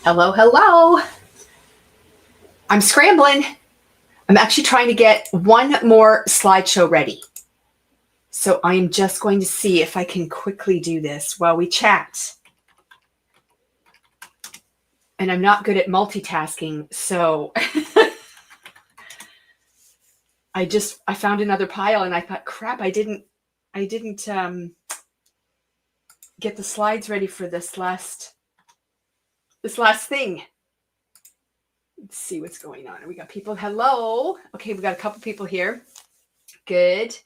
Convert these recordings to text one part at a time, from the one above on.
Hello, hello. I'm scrambling. I'm actually trying to get one more slideshow ready. So I'm just going to see if I can quickly do this while we chat. And I'm not good at multitasking, so I found another pile and I thought, crap, I didn't get the slides ready for this last thing. Let's see what's going on. We got people. Hello. Okay, we got a couple people here. Good.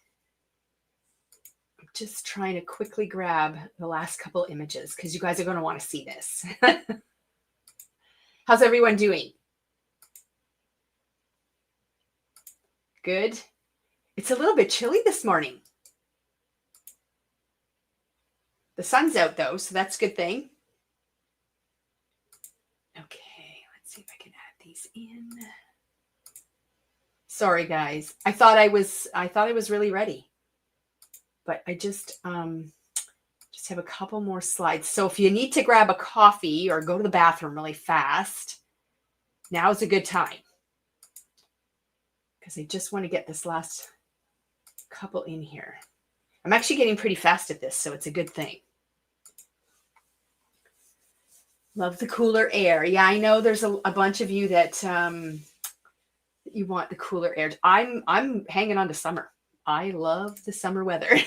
I'm just trying to quickly grab the last couple images because you guys are going to want to see this. How's everyone doing? Good. It's a little bit chilly this morning. The sun's out though, so that's a good thing. Okay, let's see if I can add these in. Sorry guys. I thought I was really ready. But I just have a couple more slides. So if you need to grab a coffee or go to the bathroom really fast, now's a good time. Because I just want to get this last couple in here. I'm actually getting pretty fast at this, so it's a good thing. Love the cooler air. Yeah, I know there's a bunch of you that you want the cooler air. I'm hanging on to summer. I love the summer weather.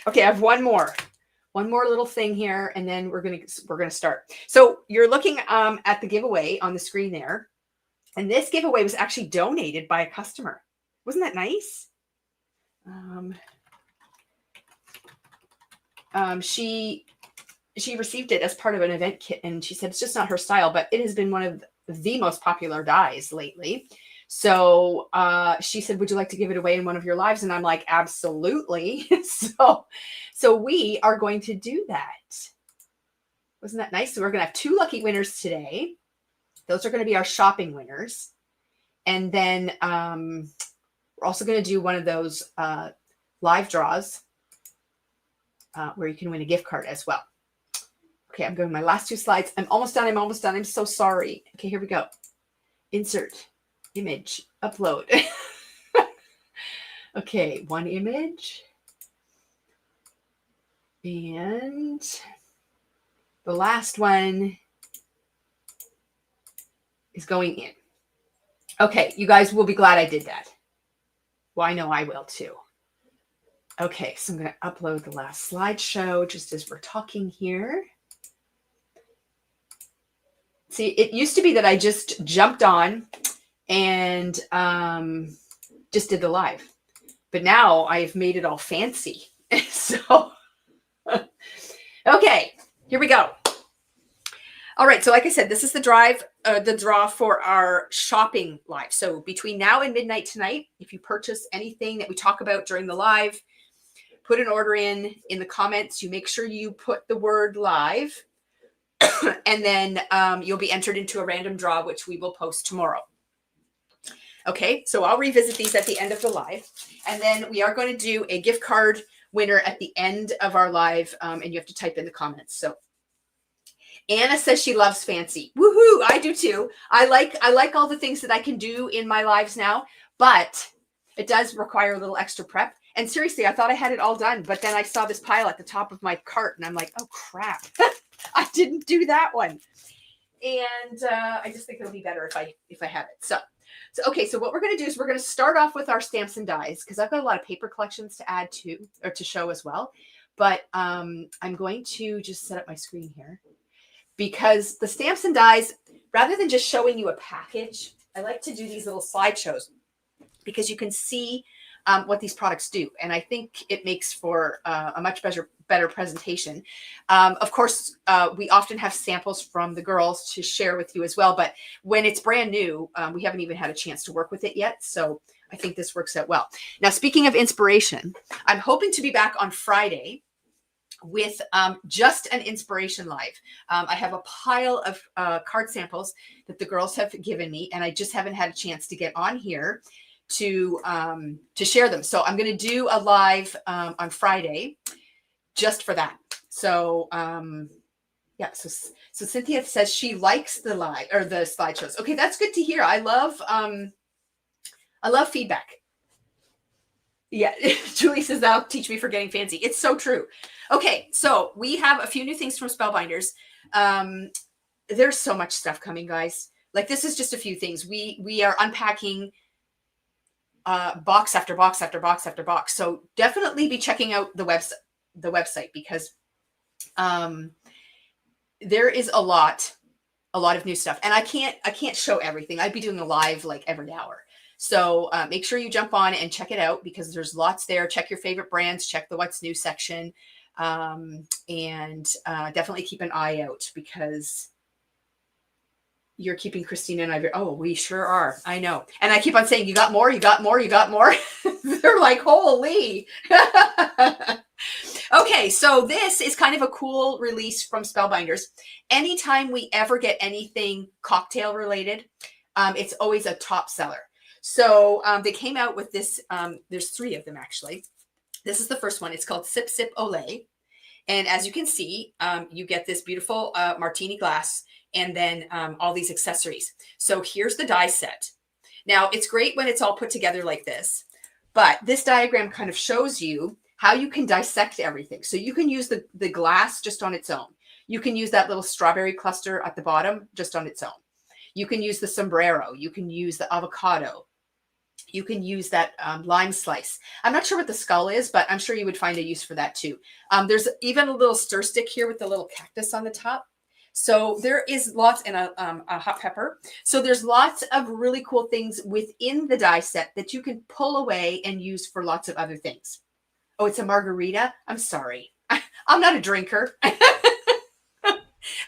Okay, I have one more little thing here, and then we're gonna start. So you're looking at the giveaway on the screen there, and this giveaway was actually donated by a customer. Wasn't that nice? She received it as part of an event kit, and she said it's just not her style, but it has been one of the most popular dyes lately. So she said, would you like to give it away in one of your lives? And I'm like, absolutely. So we are going to do that. Wasn't that nice? So we're going to have 2 lucky winners today. Those are going to be our shopping winners. And then we're also going to do one of those live draws where you can win a gift card as well. Okay, I'm going my last 2 slides. I'm almost done. I'm so sorry. Okay, here we go. Insert. Image, upload. Okay, 1 image. And the last one is going in. Okay, you guys will be glad I did that. Well, I know I will too. Okay, so I'm going to upload the last slideshow just as we're talking here. See, it used to be that I just jumped on and just did the live, but now I've made it all fancy. So okay, here we go. All right, so like I said, this is the draw for our shopping live. So between now and midnight tonight, if you purchase anything that we talk about during the live, put an order in the comments. You make sure you put the word live, and then you'll be entered into a random draw, which we will post tomorrow. Okay, so I'll revisit these at the end of the live. And then we are going to do a gift card winner at the end of our live, and you have to type in the comments. So Anna says she loves fancy. Woohoo, I do too. I like all the things that I can do in my lives now, but it does require a little extra prep. And seriously, I thought I had it all done, but then I saw this pile at the top of my cart, and I'm like, oh crap, I didn't do that one. And I just think it'll be better if I have it. So okay, so what we're going to do is we're going to start off with our stamps and dies, because I've got a lot of paper collections to add to, or to show as well. But I'm going to just set up my screen here, because the stamps and dies, rather than just showing you a package, I like to do these little slideshows because you can see what these products do. And I think it makes for a much better presentation. Of course, we often have samples from the girls to share with you as well. But when it's brand new, we haven't even had a chance to work with it yet. So I think this works out well. Now, speaking of inspiration, I'm hoping to be back on Friday with just an inspiration live. I have a pile of card samples that the girls have given me, and I just haven't had a chance to get on here to share them. So I'm going to do a live on Friday just for that. So Yeah. So Cynthia says she likes the live or the slideshows. Okay, that's good to hear. I love feedback. Yeah, Julie says that'll teach me for getting fancy. It's so true. Okay, so we have a few new things from Spellbinders. There's so much stuff coming, guys. Like this is just a few things. We are unpacking box after box after box after box. So definitely be checking out the website because there is a lot of new stuff, and I can't show everything. I'd be doing a live like every hour. So make sure you jump on and check it out because there's lots there. Check your favorite brands, check the what's new section, and definitely keep an eye out because you're keeping Christina and I. Oh, we sure are. I know. And I keep on saying, you got more, you got more, you got more. They're like, holy. Okay, so this is kind of a cool release from Spellbinders. Anytime we ever get anything cocktail related, it's always a top seller. So they came out with this. There's 3 of them, actually. This is the first one. It's called Sip Sip Olay. And as you can see, you get this beautiful martini glass and then all these accessories. So here's the die set. Now, it's great when it's all put together like this, but this diagram kind of shows you how you can dissect everything. So you can use the glass just on its own. You can use that little strawberry cluster at the bottom just on its own. You can use the sombrero. You can use the avocado. You can use that lime slice. I'm not sure what the skull is, but I'm sure you would find a use for that too. There's even a little stir stick here with the little cactus on the top. So there is lots, and a hot pepper. So there's lots of really cool things within the die set that you can pull away and use for lots of other things. Oh, it's a margarita. I'm sorry. I'm not a drinker,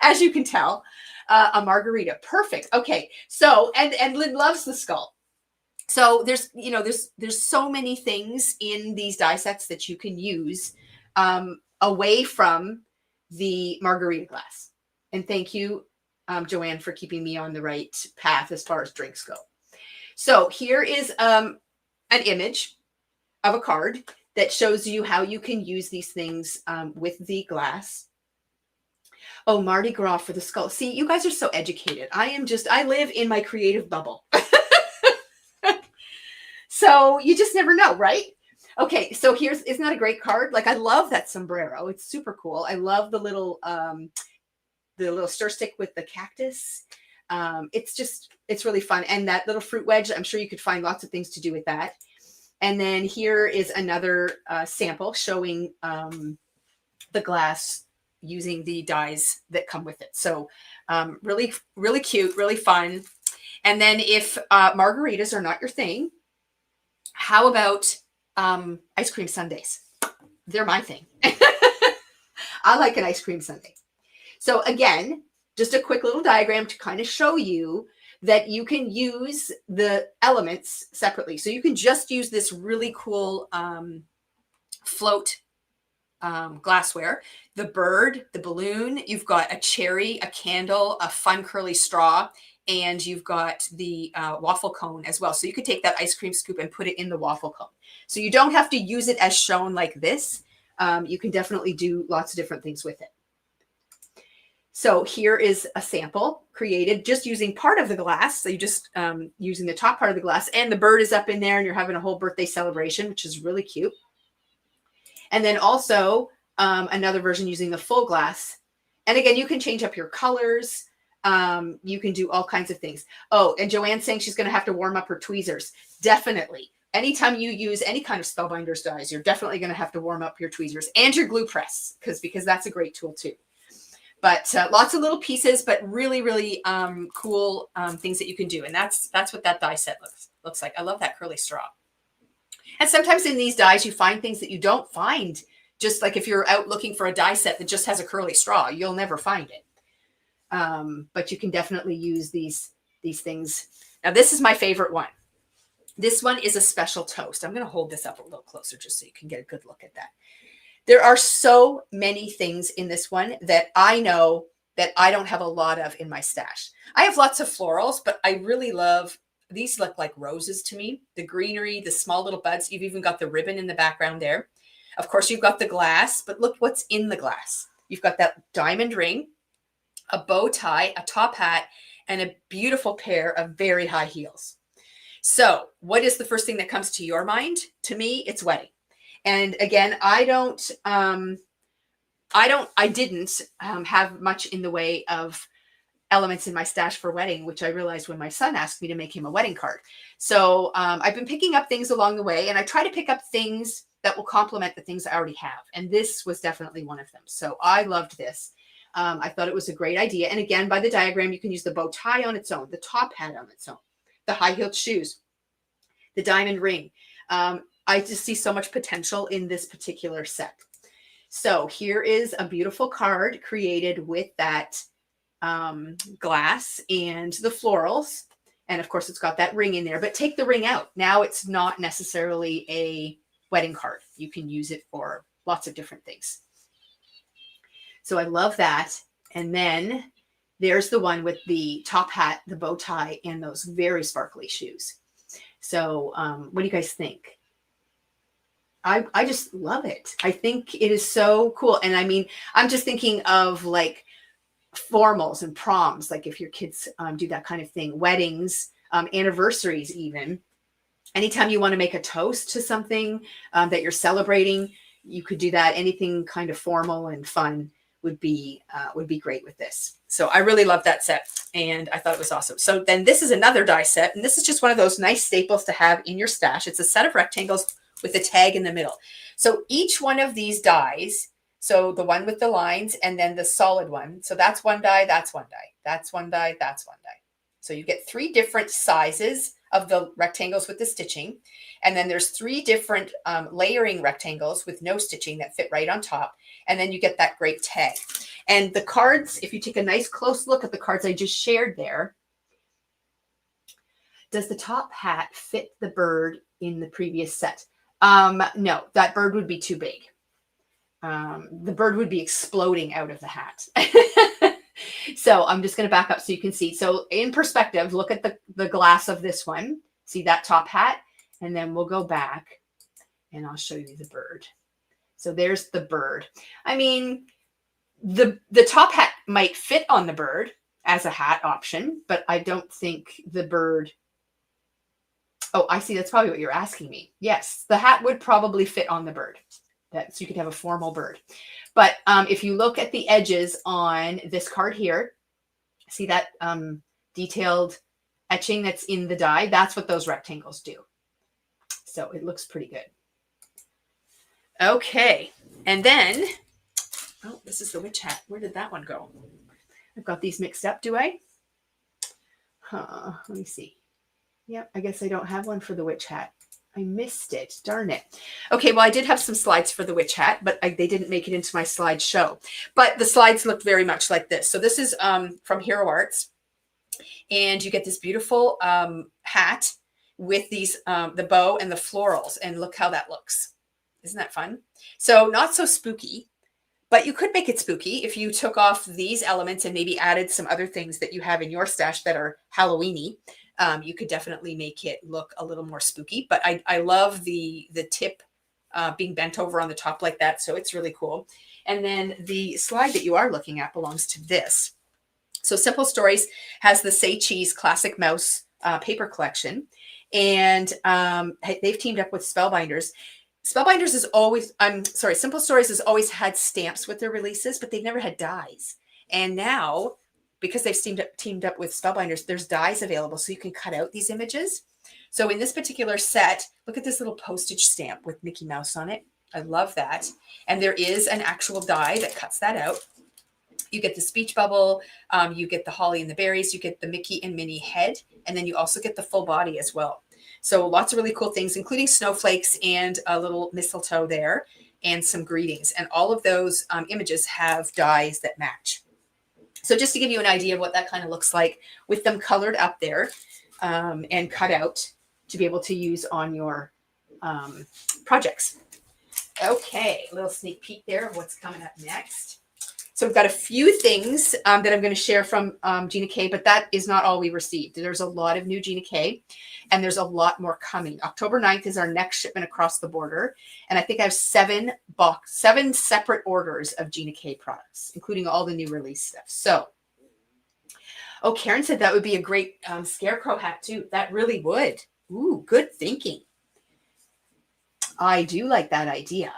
as you can tell. A margarita. Perfect. Okay. So, and Lynn loves the skull. So there's so many things in these die sets that you can use away from the margarita glass. And thank you, Joanne, for keeping me on the right path as far as drinks go. So here is an image of a card that shows you how you can use these things with the glass. Oh, Mardi Gras for the skull. See, you guys are so educated. I live in my creative bubble. So you just never know, right? Okay, so isn't that a great card? Like, I love that sombrero. It's super cool. I love the little stir stick with the cactus. It's really fun. And that little fruit wedge, I'm sure you could find lots of things to do with that. And then here is another sample showing the glass using the dies that come with it. So really, really cute, really fun. And then if margaritas are not your thing, how about ice cream sundaes? They're my thing. I like an ice cream sundae. So again, just a quick little diagram to kind of show you that you can use the elements separately. So you can just use this really cool float glassware, the bird, the balloon, you've got a cherry, a candle, a fun curly straw, and you've got the waffle cone as well. So you could take that ice cream scoop and put it in the waffle cone. So you don't have to use it as shown like this. You can definitely do lots of different things with it. So here is a sample created just using part of the glass. So you just using the top part of the glass, and the bird is up in there and you're having a whole birthday celebration, which is really cute. And then also another version using the full glass. And again, you can change up your colors. You can do all kinds of things. Oh, and Joanne's saying she's going to have to warm up her tweezers. Definitely. Anytime you use any kind of Spellbinders dies, you're definitely going to have to warm up your tweezers and your glue press because that's a great tool too. But lots of little pieces, but really, really cool things that you can do. And that's what that die set looks like. I love that curly straw. And sometimes in these dies, you find things that you don't find. Just like if you're out looking for a die set that just has a curly straw, you'll never find it. But you can definitely use these things. Now, this is my favorite one. This one is a special toast. I'm going to hold this up a little closer just so you can get a good look at that. There are so many things in this one that I know that I don't have a lot of in my stash. I have lots of florals, but I really love, these look like roses to me. The greenery, the small little buds. You've even got the ribbon in the background there. Of course, you've got the glass, but look what's in the glass. You've got that diamond ring. a bow tie, a top hat, and a beautiful pair of very high heels. So what is the first thing that comes to your mind? To me, it's wedding. And again, I didn't have much in the way of elements in my stash for wedding, which I realized when my son asked me to make him a wedding card. So I've been picking up things along the way, and I try to pick up things that will complement the things I already have. And this was definitely one of them. So I loved this. I thought it was a great idea. And again, by the diagram, you can use the bow tie on its own, the top hat on its own, the high-heeled shoes, the diamond ring. I just see so much potential in this particular set. So here is a beautiful card created with that glass and the florals. And of course, it's got that ring in there, but take the ring out. Now it's not necessarily a wedding card. You can use it for lots of different things. So I love that. And then there's the one with the top hat, the bow tie, and those very sparkly shoes. So what do you guys think? I just love it. I think it is so cool. And I mean, I'm just thinking of like formals and proms, like if your kids do that kind of thing, weddings, anniversaries, even. Anytime you want to make a toast to something that you're celebrating, you could do that. Anything kind of formal and fun would be great with this. So I really love that set, and I thought it was awesome. So then this is another die set, and this is just one of those nice staples to have in your stash. It's a set of rectangles with a tag in the middle. So each one of these dies, so the one with the lines and then the solid one. So that's one die, that's one die, that's one die, that's one die. So you get 3 different sizes of the rectangles with the stitching. And then there's 3 different layering rectangles with no stitching that fit right on top. And then you get that great tag. And the cards, if you take a nice close look at the cards I just shared there, does the top hat fit the bird in the previous set? No, that bird would be too big. The bird would be exploding out of the hat. So I'm just going to back up so you can see. So in perspective, look at the glass of this one. See that top hat? And then we'll go back and I'll show you the bird. So there's the bird. I mean, the top hat might fit on the bird as a hat option, but I don't think the bird... Oh, I see. That's probably what you're asking me. Yes, the hat would probably fit on the bird. So you could have a formal bird. But if you look at the edges on this card here, see that detailed etching that's in the die? That's what those rectangles do. So it looks pretty good. Okay. And then, oh, this is the witch hat. Where did that one go? I've got these mixed up, do I? Let me see. Yep, I guess I don't have one for the witch hat. I missed it. Darn it. Okay, well, I did have some slides for the witch hat, but they didn't make it into my slideshow. But the slides look very much like this. So this is from Hero Arts. And you get this beautiful hat with these the bow and the florals. And look how that looks. Isn't that fun? So not so spooky, but you could make it spooky if you took off these elements and maybe added some other things that you have in your stash that are Halloween-y. You could definitely make it look a little more spooky, but I love the tip being bent over on the top like that. So it's really cool. And then the slide that you are looking at belongs to this. So Simple Stories has the Say Cheese Classic Mouse paper collection, and they've teamed up with Spellbinders. Spellbinders is always, Simple Stories has always had stamps with their releases, but they've never had dies. And now, because they've teamed up with Spellbinders, there's dies available, so you can cut out these images. So in this particular set, look at this little postage stamp with Mickey Mouse on it. I love that. And there is an actual die that cuts that out. You get the speech bubble, you get the holly and the berries, you get the Mickey and Minnie head, and then you also get the full body as well. So lots of really cool things, including snowflakes and a little mistletoe there and some greetings. And all of those images have dies that match. So just to give you an idea of what that kind of looks like with them colored up there and cut out to be able to use on your projects. Okay, a little sneak peek there of what's coming up next. So we've got a few things that I'm going to share from Gina K, but that is not all we received. There's a lot of new Gina K, and there's a lot more coming. October 9th is our next shipment across the border, and I think I have 7 separate orders of Gina K products, including all the new release stuff. So Oh, Karen said that would be a great scarecrow hat too. That really would. Ooh, good thinking. I do like that idea.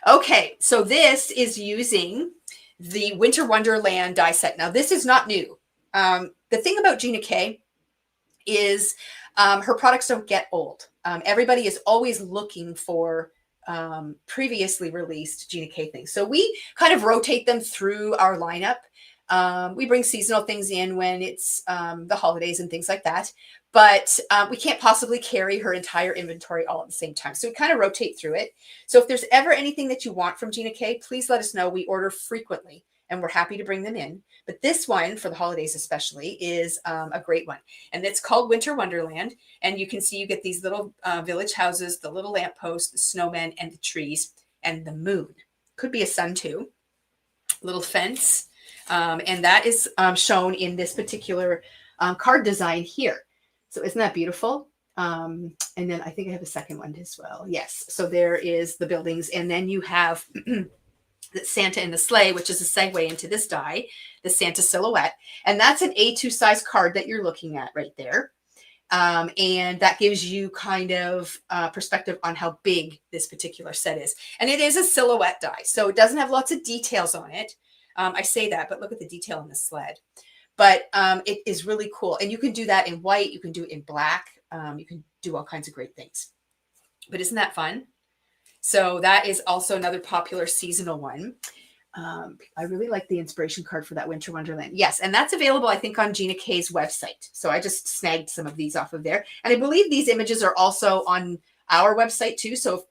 Okay, so this is using the Winter Wonderland die set. Now, this is not new. The thing about Gina K is her products don't get old. Everybody is always looking for previously released Gina K things. So we kind of rotate them through our lineup. We bring seasonal things in when it's the holidays and things like that. But we can't possibly carry her entire inventory all at the same time. So we kind of rotate through it. So if there's ever anything that you want from Gina K, please let us know. We order frequently and we're happy to bring them in. But this one, for the holidays especially, is a great one. And it's called Winter Wonderland. And you can see you get these little village houses, the little lampposts, the snowmen, and the trees, and the moon. Could be a sun too. Little fence. And that is shown in this particular card design here. So isn't that beautiful? And then I think I have a second one as well. Yes. So there is the buildings. And then you have the Santa in the sleigh, which is a segue into this die, the Santa silhouette. And that's an A2 size card that you're looking at right there. And that gives you kind of perspective on how big this particular set is. And it is a silhouette die. So it doesn't have lots of details on it. I say that, but look at the detail on the sled. But it is really cool. And you can do that in white. You can do it in black. You can do all kinds of great things. But isn't that fun? So that is also another popular seasonal one. I really like the inspiration card for that Winter Wonderland. Yes, and that's available, I think, on Gina K's website. So I just snagged some of these off of there. And I believe these images are also on our website too. So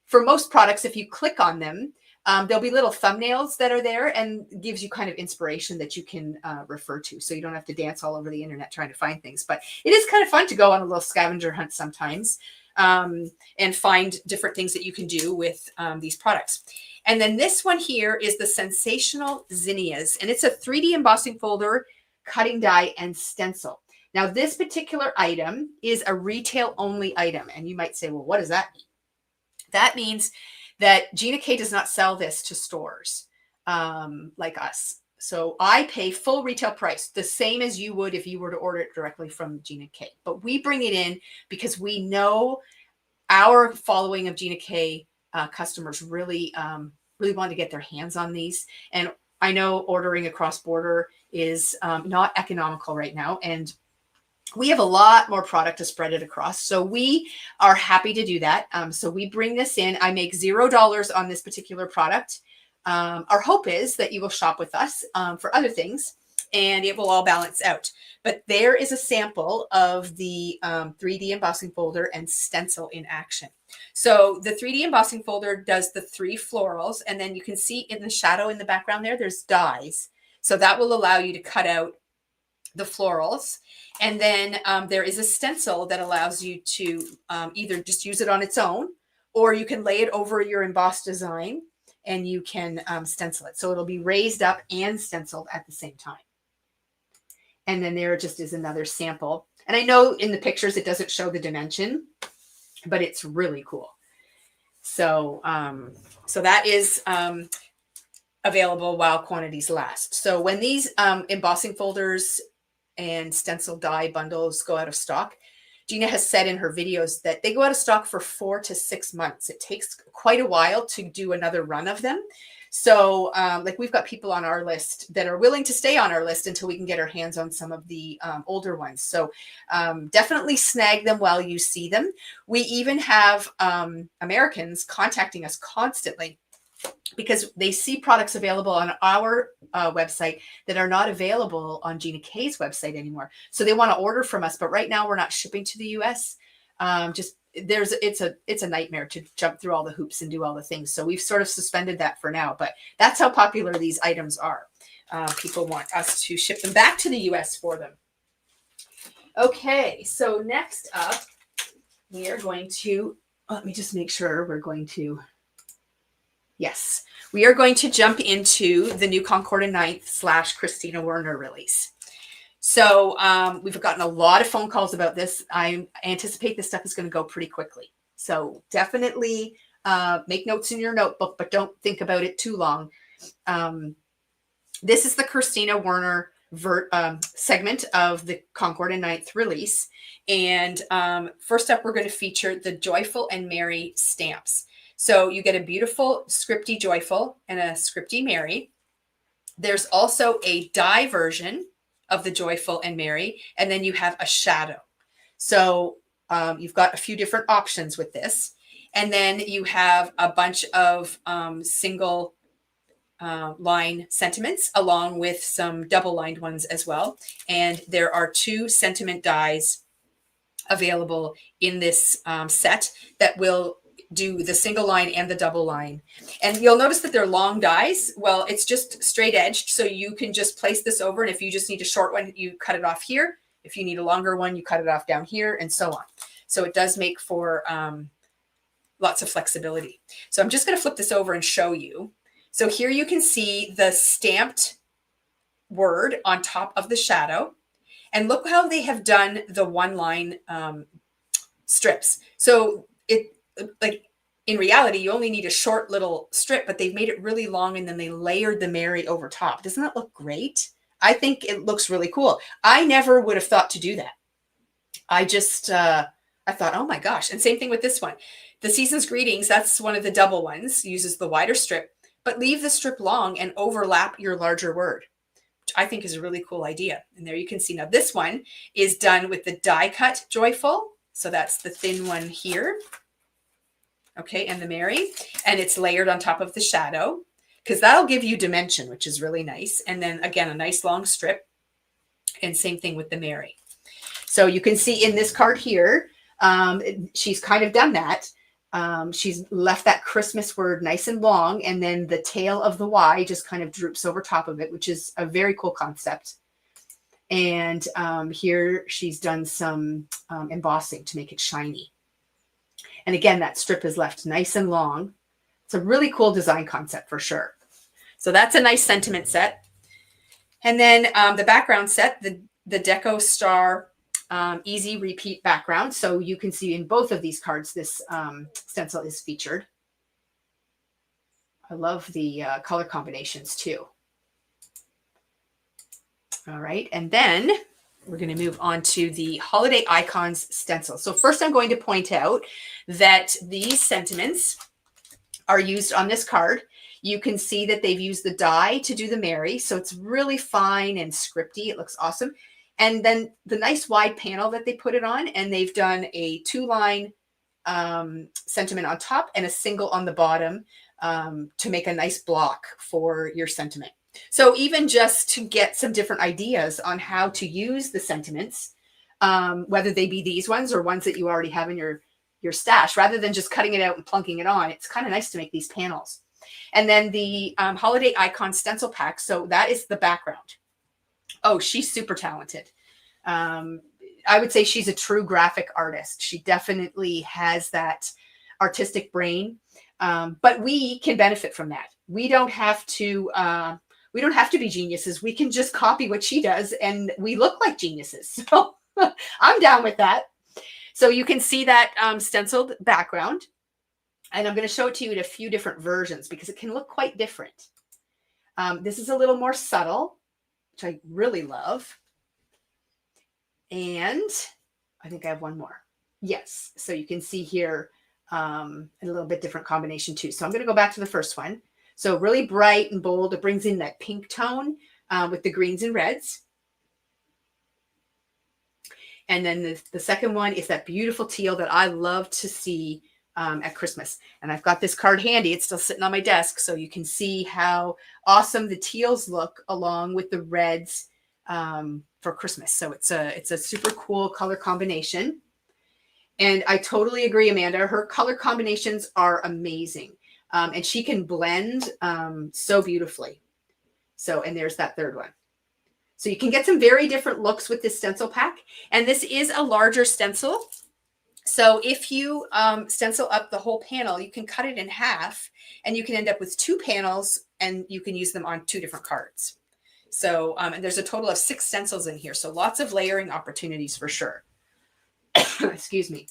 for most products, if you click on them, there'll be little thumbnails that are there and gives you kind of inspiration that you can refer to. So you don't have to dance all over the internet trying to find things. But it is kind of fun to go on a little scavenger hunt sometimes and find different things that you can do with these products. And then this one here is the Sensational Zinnias. And it's a 3D embossing folder, cutting die, and stencil. Now, this particular item is a retail only item. And you might say, well, what does that mean? That means that Gina K does not sell this to stores like us. So I pay full retail price, the same as you would if you were to order it directly from Gina K. But we bring it in because we know our following of Gina K customers really want to get their hands on these. And I know ordering across border is not economical right now. And we have a lot more product to spread it across. So we are happy to do that. So we bring this in. I make $0 on this particular product. Our hope is that you will shop with us for other things and it will all balance out. But there is a sample of the 3D embossing folder and stencil in action. So the 3D embossing folder does the 3 florals. And then you can see in the shadow in the background there, there's dies. So that will allow you to cut out the florals. And then there is a stencil that allows you to either just use it on its own, or you can lay it over your embossed design and you can stencil it. So it'll be raised up and stenciled at the same time. And then there just is another sample. And I know in the pictures it doesn't show the dimension, but it's really cool. So, so that is available while quantities last. So when these embossing folders and stencil die bundles go out of stock, Gina has said in her videos that they go out of stock for 4 to 6 months. It takes quite a while to do another run of them. So like we've got people on our list that are willing to stay on our list until we can get our hands on some of the older ones. So definitely snag them while you see them. We even have Americans contacting us constantly because they see products available on our website that are not available on Gina K's website anymore. So they want to order from us, but right now we're not shipping to the US. It's a nightmare to jump through all the hoops and do all the things. So we've sort of suspended that for now, but that's how popular these items are. People want us to ship them back to the US for them. Okay, so next up, we are going to, let me just make sure we're going to, yes, we are going to jump into the new Concorda 9th / Christina Werner release. So we've gotten a lot of phone calls about this. I anticipate this stuff is going to go pretty quickly. So definitely make notes in your notebook, but don't think about it too long. This is the Christina Werner segment of the Concord and Ninth release. And first up, we're going to feature the Joyful and Merry stamps. So you get a beautiful scripty Joyful and a scripty Merry. There's also a die version of the Joyful and Merry, and then you have a shadow. So you've got a few different options with this. And then you have a bunch of single line sentiments along with some double lined ones as well. And there are 2 sentiment dies available in this set that will do the single line and the double line. And you'll notice that they're long dies. Well, it's just straight edged. So you can just place this over. And if you just need a short one, you cut it off here. If you need a longer one, you cut it off down here and so on. So it does make for lots of flexibility. So I'm just going to flip this over and show you. So here you can see the stamped word on top of the shadow. And look how they have done the one line strips. So it, like in reality, you only need a short little strip, but they've made it really long and then they layered the Merry over top. Doesn't that look great? I think it looks really cool. I never would have thought to do that. I just, I thought, oh my gosh. And same thing with this one. The Season's Greetings, that's one of the double ones, uses the wider strip, but leave the strip long and overlap your larger word, which I think is a really cool idea. And there you can see now this one is done with the die cut Joyful. So that's the thin one here. Okay, and the Merry, and it's layered on top of the shadow because that'll give you dimension, which is really nice. And then again, a nice long strip, and same thing with the Merry. So you can see in this card here, she's kind of done that. She's left that Christmas word nice and long, and then the tail of the Y just kind of droops over top of it, which is a very cool concept. And here she's done some embossing to make it shiny. And again, that strip is left nice and long. It's a really cool design concept for sure. So that's a nice sentiment set. And then the background set, the Deco Star Easy Repeat background. So you can see in both of these cards, this stencil is featured. I love the color combinations too. All right, and then we're going to move on to the Holiday Icons stencil. So first I'm going to point out that these sentiments are used on this card. You can see that they've used the die to do the Merry. So it's really fine and scripty. It looks awesome. And then the nice wide panel that they put it on, and they've done a 2-line sentiment on top and a single on the bottom to make a nice block for your sentiment. So even just to get some different ideas on how to use the sentiments, whether they be these ones or ones that you already have in your stash, rather than just cutting it out and plunking it on, it's kind of nice to make these panels. And then the Holiday Icon stencil pack. So that is the background. Oh, she's super talented. I would say she's a true graphic artist. She definitely has that artistic brain, but we can benefit from that. We don't have to be geniuses. We can just copy what she does and we look like geniuses. So I'm down with that. So you can see that stenciled background, and I'm going to show it to you in a few different versions because it can look quite different. This is a little more subtle, which I really love. And I think I have one more. Yes. So you can see here a little bit different combination too. So I'm going to go back to the first one. So really bright and bold. It brings in that pink tone with the greens and reds. And then the second one is that beautiful teal that I love to see at Christmas. And I've got this card handy. It's still sitting on my desk. So you can see how awesome the teals look along with the reds for Christmas. So it's a super cool color combination. And I totally agree, Amanda. Her color combinations are amazing. And she can blend so beautifully. So, and there's that third one. So you can get some very different looks with this stencil pack. And this is a larger stencil. So if you stencil up the whole panel, you can cut it in half and you can end up with 2 panels and you can use them on 2 different cards. So and there's a total of 6 stencils in here. So lots of layering opportunities for sure. Excuse me.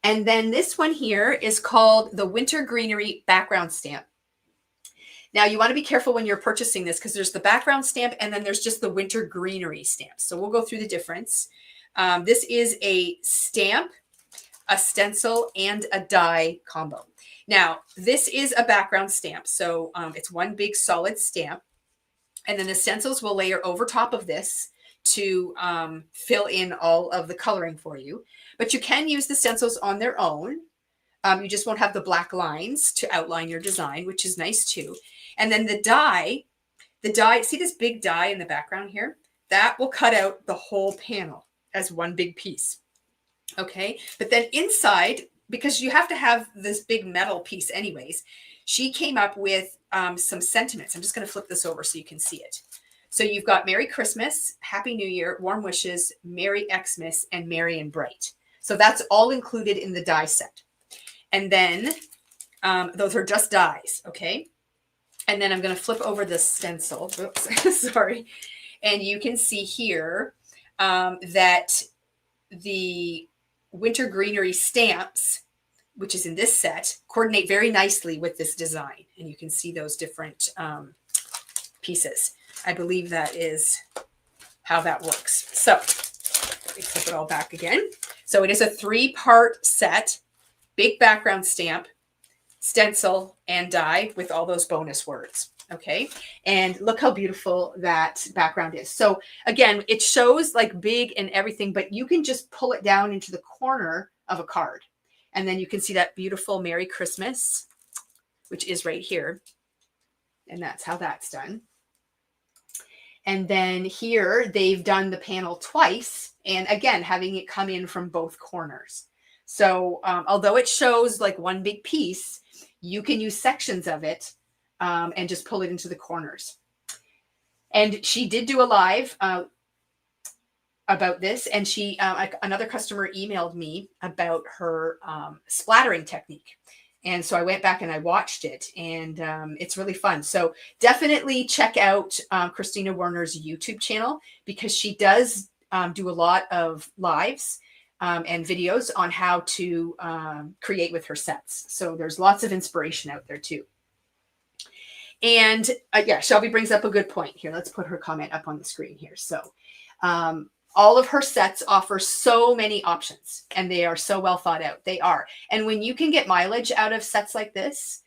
And then this one here is called the Winter Greenery Background Stamp. Now you want to be careful when you're purchasing this because there's the background stamp and then there's just the winter greenery stamp. So we'll go through the difference. This is a stamp, a stencil, and a die combo. Now, this is a background stamp. So it's one big solid stamp. And then the stencils will layer over top of this to fill in all of the coloring for you. But you can use the stencils on their own. You just won't have the black lines to outline your design, which is nice too. And then the die, see this big die in the background here? That will cut out the whole panel as one big piece. Okay, but then inside, because you have to have this big metal piece anyways, she came up with some sentiments. I'm just going to flip this over so you can see it. So you've got Merry Christmas, Happy New Year, Warm Wishes, Merry Xmas, and Merry and Bright. So that's all included in the die set. And then those are just dies, okay? And then I'm going to flip over the stencil. Oops, sorry. And you can see here that the winter greenery stamps, which is in this set, coordinate very nicely with this design. And you can see those different pieces. I believe that is how that works. So let me flip it all back again. So it is a 3-part set, big background stamp, stencil, and die with all those bonus words. Okay. And look how beautiful that background is. So again, it shows like big and everything, but you can just pull it down into the corner of a card. And then you can see that beautiful Merry Christmas, which is right here. And that's how that's done. And then here they've done the panel twice. And again, having it come in from both corners. So although it shows like one big piece, you can use sections of it and just pull it into the corners. And she did do a live about this. And she, another customer emailed me about her splattering technique. And so I went back and I watched it, and it's really fun. So definitely check out Christina Werner's YouTube channel, because she does do a lot of lives and videos on how to create with her sets. So there's lots of inspiration out there too. And yeah, Shelby brings up a good point here. Let's put her comment up on the screen here. So all of her sets offer so many options, and they are so well thought out. They are. And when you can get mileage out of sets like this,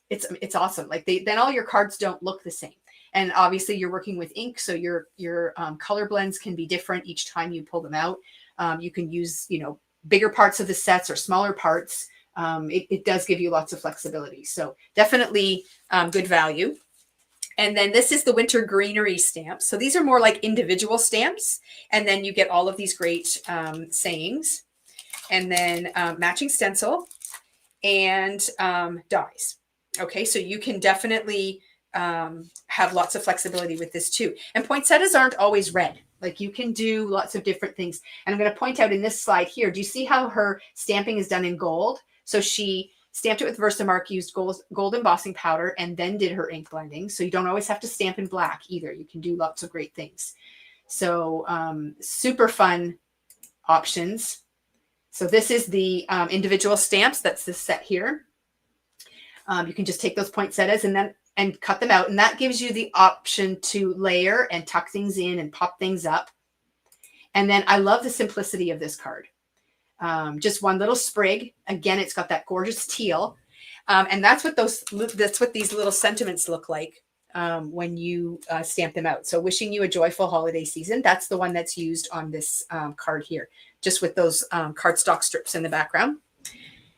it's awesome. Like then all your cards don't look the same. And obviously you're working with ink, so your color blends can be different each time you pull them out. You can use, bigger parts of the sets or smaller parts. It does give you lots of flexibility. So definitely good value. And then this is the winter greenery stamp. So these are more like individual stamps. And then you get all of these great sayings. And then matching stencil and dies. Okay, so you can definitely have lots of flexibility with this too. And poinsettias aren't always red. Like you can do lots of different things. And I'm going to point out in this slide here, do you see how her stamping is done in gold? So she stamped it with Versamark, used gold embossing powder, and then did her ink blending. So you don't always have to stamp in black either. You can do lots of great things. So super fun options. So this is the individual stamps. That's this set here. You can just take those poinsettias and cut them out. And that gives you the option to layer and tuck things in and pop things up. And then I love the simplicity of this card. Just one little sprig. Again, it's got that gorgeous teal. And that's what these little sentiments look like when you stamp them out. So wishing you a joyful holiday season. That's the one that's used on this card here, just with those cardstock strips in the background.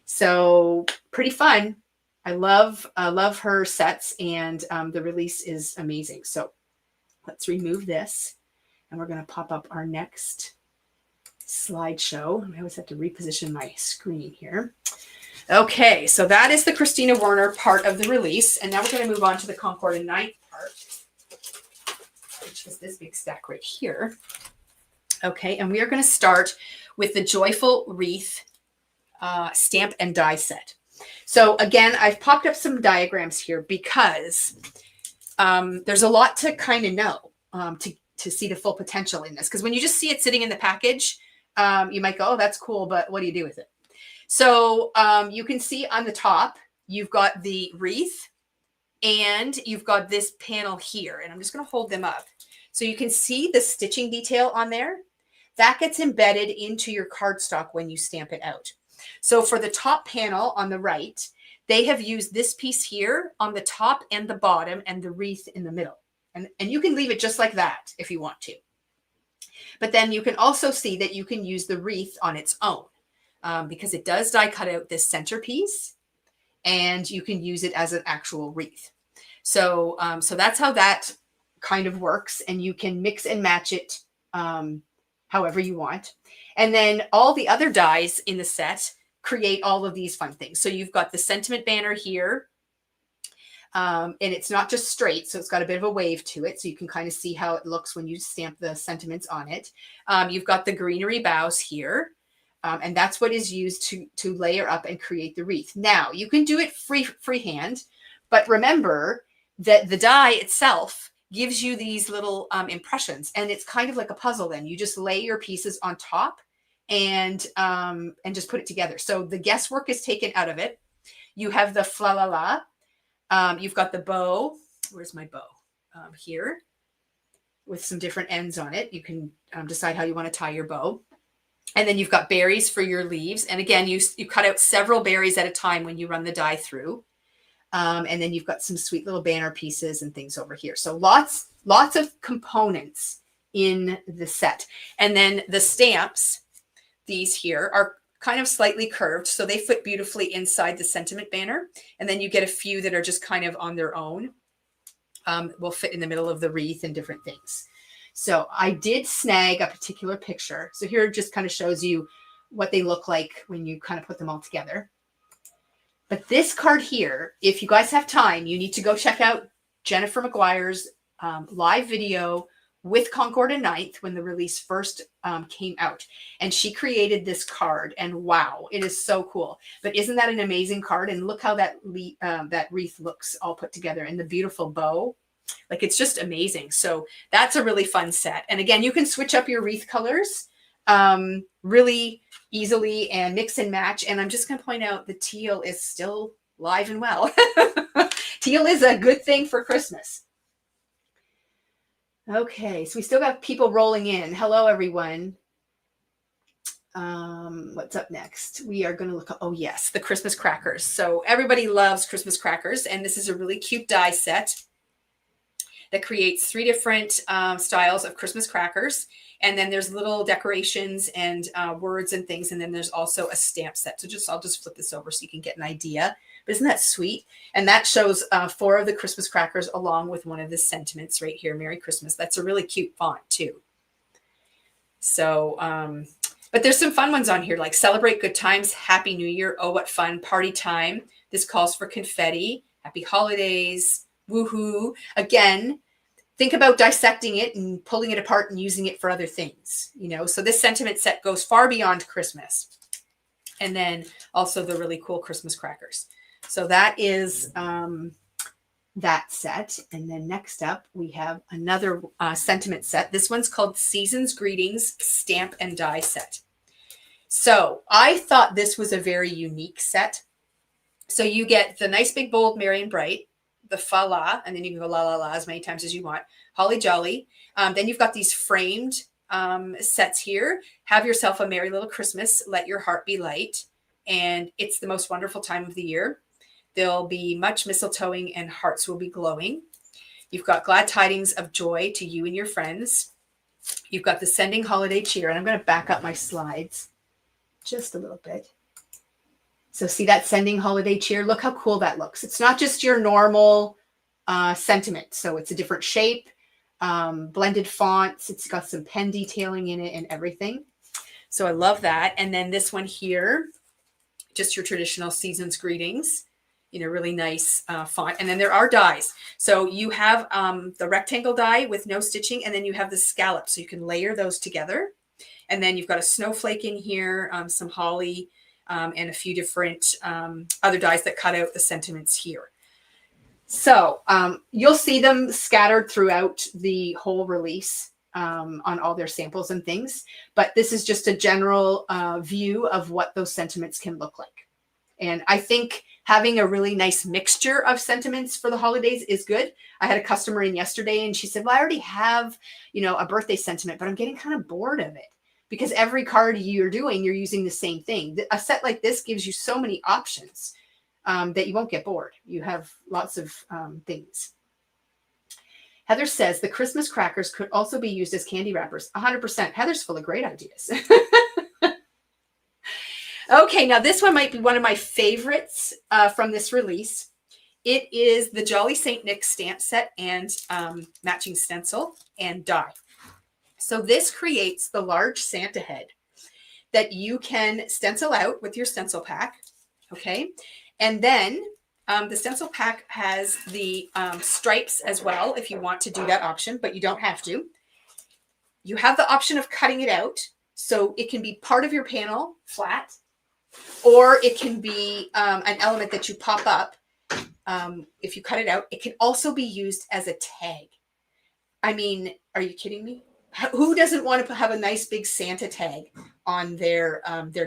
So pretty fun. I love her sets, and the release is amazing. So let's remove this, and we're going to pop up our next slideshow. I always have to reposition my screen here. Okay, so that is the Christina Werner part of the release, and now we're going to move on to the Concord and Ninth part, which is this big stack right here. Okay, and we are going to start with the Joyful Wreath stamp and die set. So again, I've popped up some diagrams here because there's a lot to kind of know to see the full potential in this. Because when you just see it sitting in the package, you might go, oh, that's cool, but what do you do with it? So you can see on the top, you've got the wreath, and you've got this panel here, and I'm just going to hold them up. So you can see the stitching detail on there. That gets embedded into your cardstock when you stamp it out. So for the top panel on the right, they have used this piece here on the top and the bottom and the wreath in the middle. And you can leave it just like that if you want to. But then you can also see that you can use the wreath on its own because it does die cut out this centerpiece, and you can use it as an actual wreath. So, so that's how that kind of works, and you can mix and match it however you want. And then all the other dies in the set create all of these fun things. So you've got the sentiment banner here, and it's not just straight, so it's got a bit of a wave to it, so you can kind of see how it looks when you stamp the sentiments on it. You've got the greenery boughs here, and that's what is used to layer up and create the wreath. Now, you can do it freehand, but remember that the die itself gives you these little impressions, and it's kind of like a puzzle then. You just lay your pieces on top and just put it together. So the guesswork is taken out of it. You have the fla-la-la. You've got the bow. Where's my bow? Here with some different ends on it. You can decide how you want to tie your bow. And then you've got berries for your leaves. And again, you cut out several berries at a time when you run the die through. And then you've got some sweet little banner pieces and things over here. So lots of components in the set. And then the stamps, these here, are kind of slightly curved, so they fit beautifully inside the sentiment banner. And then you get a few that are just kind of on their own, will fit in the middle of the wreath and different things. So I did snag a particular picture. So here it just kind of shows you what they look like when you kind of put them all together. But this card here, if you guys have time, you need to go check out Jennifer McGuire's live video with Concord and Ninth when the release first came out. And she created this card, and wow, it is so cool. But isn't that an amazing card? And look how that wreath looks all put together, and the beautiful bow. Like, it's just amazing. So that's a really fun set. And again, you can switch up your wreath colors really easily and mix and match. And I'm just going to point out the teal is still live and well. Teal is a good thing for Christmas. Okay, so we still got people rolling in. Hello, everyone. What's up next? We are going to look at, oh yes, the Christmas crackers. So everybody loves Christmas crackers, and this is a really cute die set that creates 3 different styles of Christmas crackers. And then there's little decorations and words and things. And then there's also a stamp set. So I'll just flip this over so you can get an idea. But isn't that sweet? And that shows 4 of the Christmas crackers along with one of the sentiments right here, Merry Christmas. That's a really cute font too. So, but there's some fun ones on here, like Celebrate Good Times, Happy New Year, Oh What Fun, Party Time. This calls for confetti, Happy Holidays, Woohoo. Again, think about dissecting it and pulling it apart and using it for other things, you know. So this sentiment set goes far beyond Christmas. And then also the really cool Christmas crackers. So that is that set. And then next up, we have another sentiment set. This one's called Season's Greetings Stamp and Die Set. So I thought this was a very unique set. So you get the nice big bold Merry and Bright, the fa la, and then you can go la la la as many times as you want. Holly Jolly. Then you've got these framed sets here. Have yourself a merry little Christmas. Let your heart be light. And it's the most wonderful time of the year. There'll be much mistletoeing and hearts will be glowing. You've got glad tidings of joy to you and your friends. You've got the sending holiday cheer. And I'm going to back up my slides just a little bit. So see that sending holiday cheer? Look how cool that looks. It's not just your normal sentiment. So it's a different shape, blended fonts. It's got some pen detailing in it and everything. So I love that. And then this one here, just your traditional Season's Greetings, you know, really nice font. And then there are dies. So you have the rectangle die with no stitching, and then you have the scallop. So you can layer those together. And then you've got a snowflake in here, some holly, and a few different other dies that cut out the sentiments here. So you'll see them scattered throughout the whole release on all their samples and things. But this is just a general view of what those sentiments can look like. And I think having a really nice mixture of sentiments for the holidays is good. I had a customer in yesterday and she said, well, I already have, a birthday sentiment, but I'm getting kind of bored of it because every card you're doing, you're using the same thing. A set like this gives you so many options that you won't get bored. You have lots of things. Heather says the Christmas crackers could also be used as candy wrappers. 100%. Heather's full of great ideas. Okay, now this one might be one of my favorites from this release. It is the Jolly St. Nick stamp set and matching stencil and die. So this creates the large Santa head that you can stencil out with your stencil pack, okay? And then the stencil pack has the stripes as well if you want to do that option, but you don't have to. You have the option of cutting it out, so it can be part of your panel flat, or it can be an element that you pop up. If you cut it out, it can also be used as a tag. I mean, are you kidding me? Who doesn't want to have a nice big Santa tag on their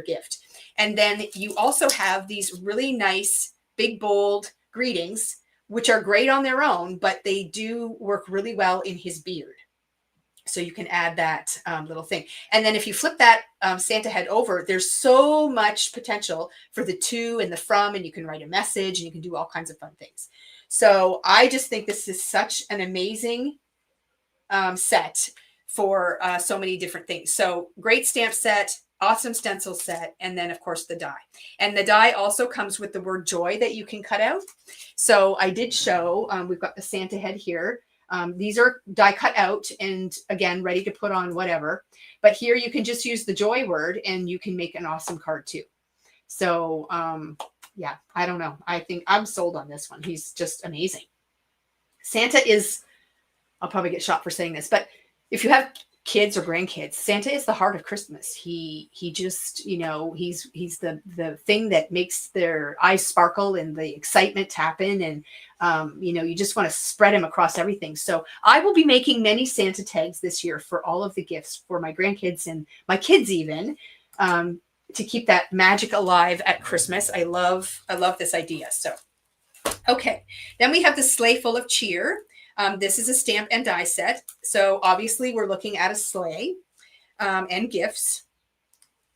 gift? And then you also have these really nice, big, bold greetings, which are great on their own, but they do work really well in his beard. So you can add that little thing. And then if you flip that Santa head over, there's so much potential for the to and the from, and you can write a message and you can do all kinds of fun things. So I just think this is such an amazing set for so many different things. So great stamp set, awesome stencil set, and then of course the die. And the die also comes with the word joy that you can cut out. So I did show, we've got the Santa head here. These are die cut out and again, ready to put on whatever. But here you can just use the joy word and you can make an awesome card too. So yeah, I don't know. I think I'm sold on this one. He's just amazing. Santa is, I'll probably get shot for saying this, but if you have kids or grandkids, Santa is the heart of Christmas. He just, he's the thing that makes their eyes sparkle and the excitement happen. And, you just want to spread him across everything. So I will be making many Santa tags this year for all of the gifts for my grandkids and my kids even, to keep that magic alive at Christmas. I love this idea. So, okay. Then we have the Sleigh Full of Cheer. This is a stamp and die set. So obviously we're looking at a sleigh and gifts.